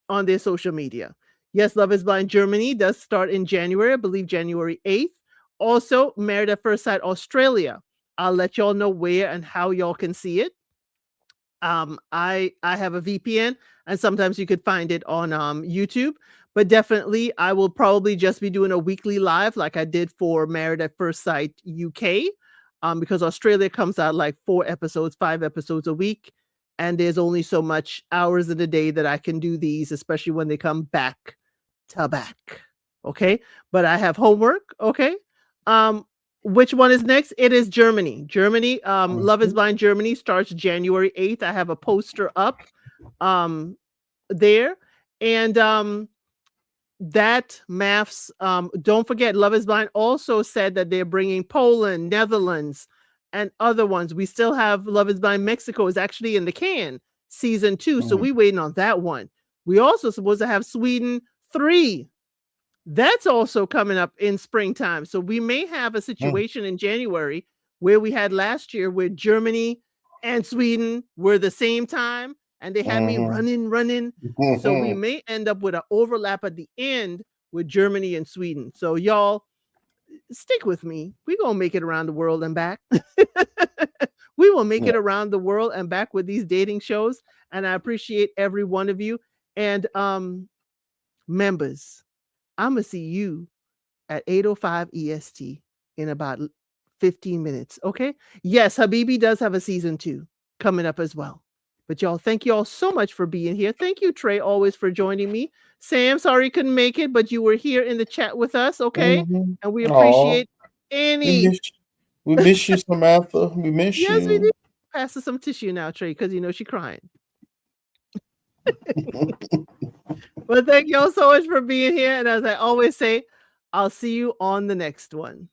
on their social media. Yes, Love is Blind Germany does start in January, I believe January 8th. Also, Married at First Sight Australia. I'll let y'all know where and how y'all can see it. I have a VPN, and sometimes you could find it on YouTube. But definitely, I will probably just be doing a weekly live like I did for Married at First Sight UK, because Australia comes out like 4 episodes, 5 episodes a week, and there's only so much hours in the day that I can do these, especially when they come back to back. Okay, but I have homework. Okay, um, which one is next? It is Germany. Germany, Love is Mhm. Blind Germany starts January 8th. I have a poster up um there. And that maths, don't forget, Love is Blind also said that they're bringing Poland, Netherlands, and other ones. We still have Love is Blind Mexico is actually in the can, season 2. So Mhm. we waiting on that one. We also supposed to have Sweden 3. That's also coming up in springtime. So we may have a Mhm. situation in January where we had last year where Germany and Sweden were the same time and they had me Mhm. running. So we Mhm. may end up with an overlap at the end with Germany and Sweden. So y'all stick with me. We're going to make it around the world and back. We will make Yeah. it around the world and back with these dating shows. And I appreciate every one of you. And members, I'm going to see you at 8:05 EST in about 15 minutes. Okay. Yes, Habibi does have a season 2 coming up as well. But y'all, thank you all so much for being here. Thank you, Trey, always for joining me. Sam, sorry you couldn't make it, but you were here in the chat with us. Okay. Mhm. And we Aw, appreciate we any. miss we miss you, Samantha. We miss Yes, we do. you. pass her some tissue now, Trey, because you know she crying. Well, thank y'all so much for being here. And as I always say, I'll see you on the next one.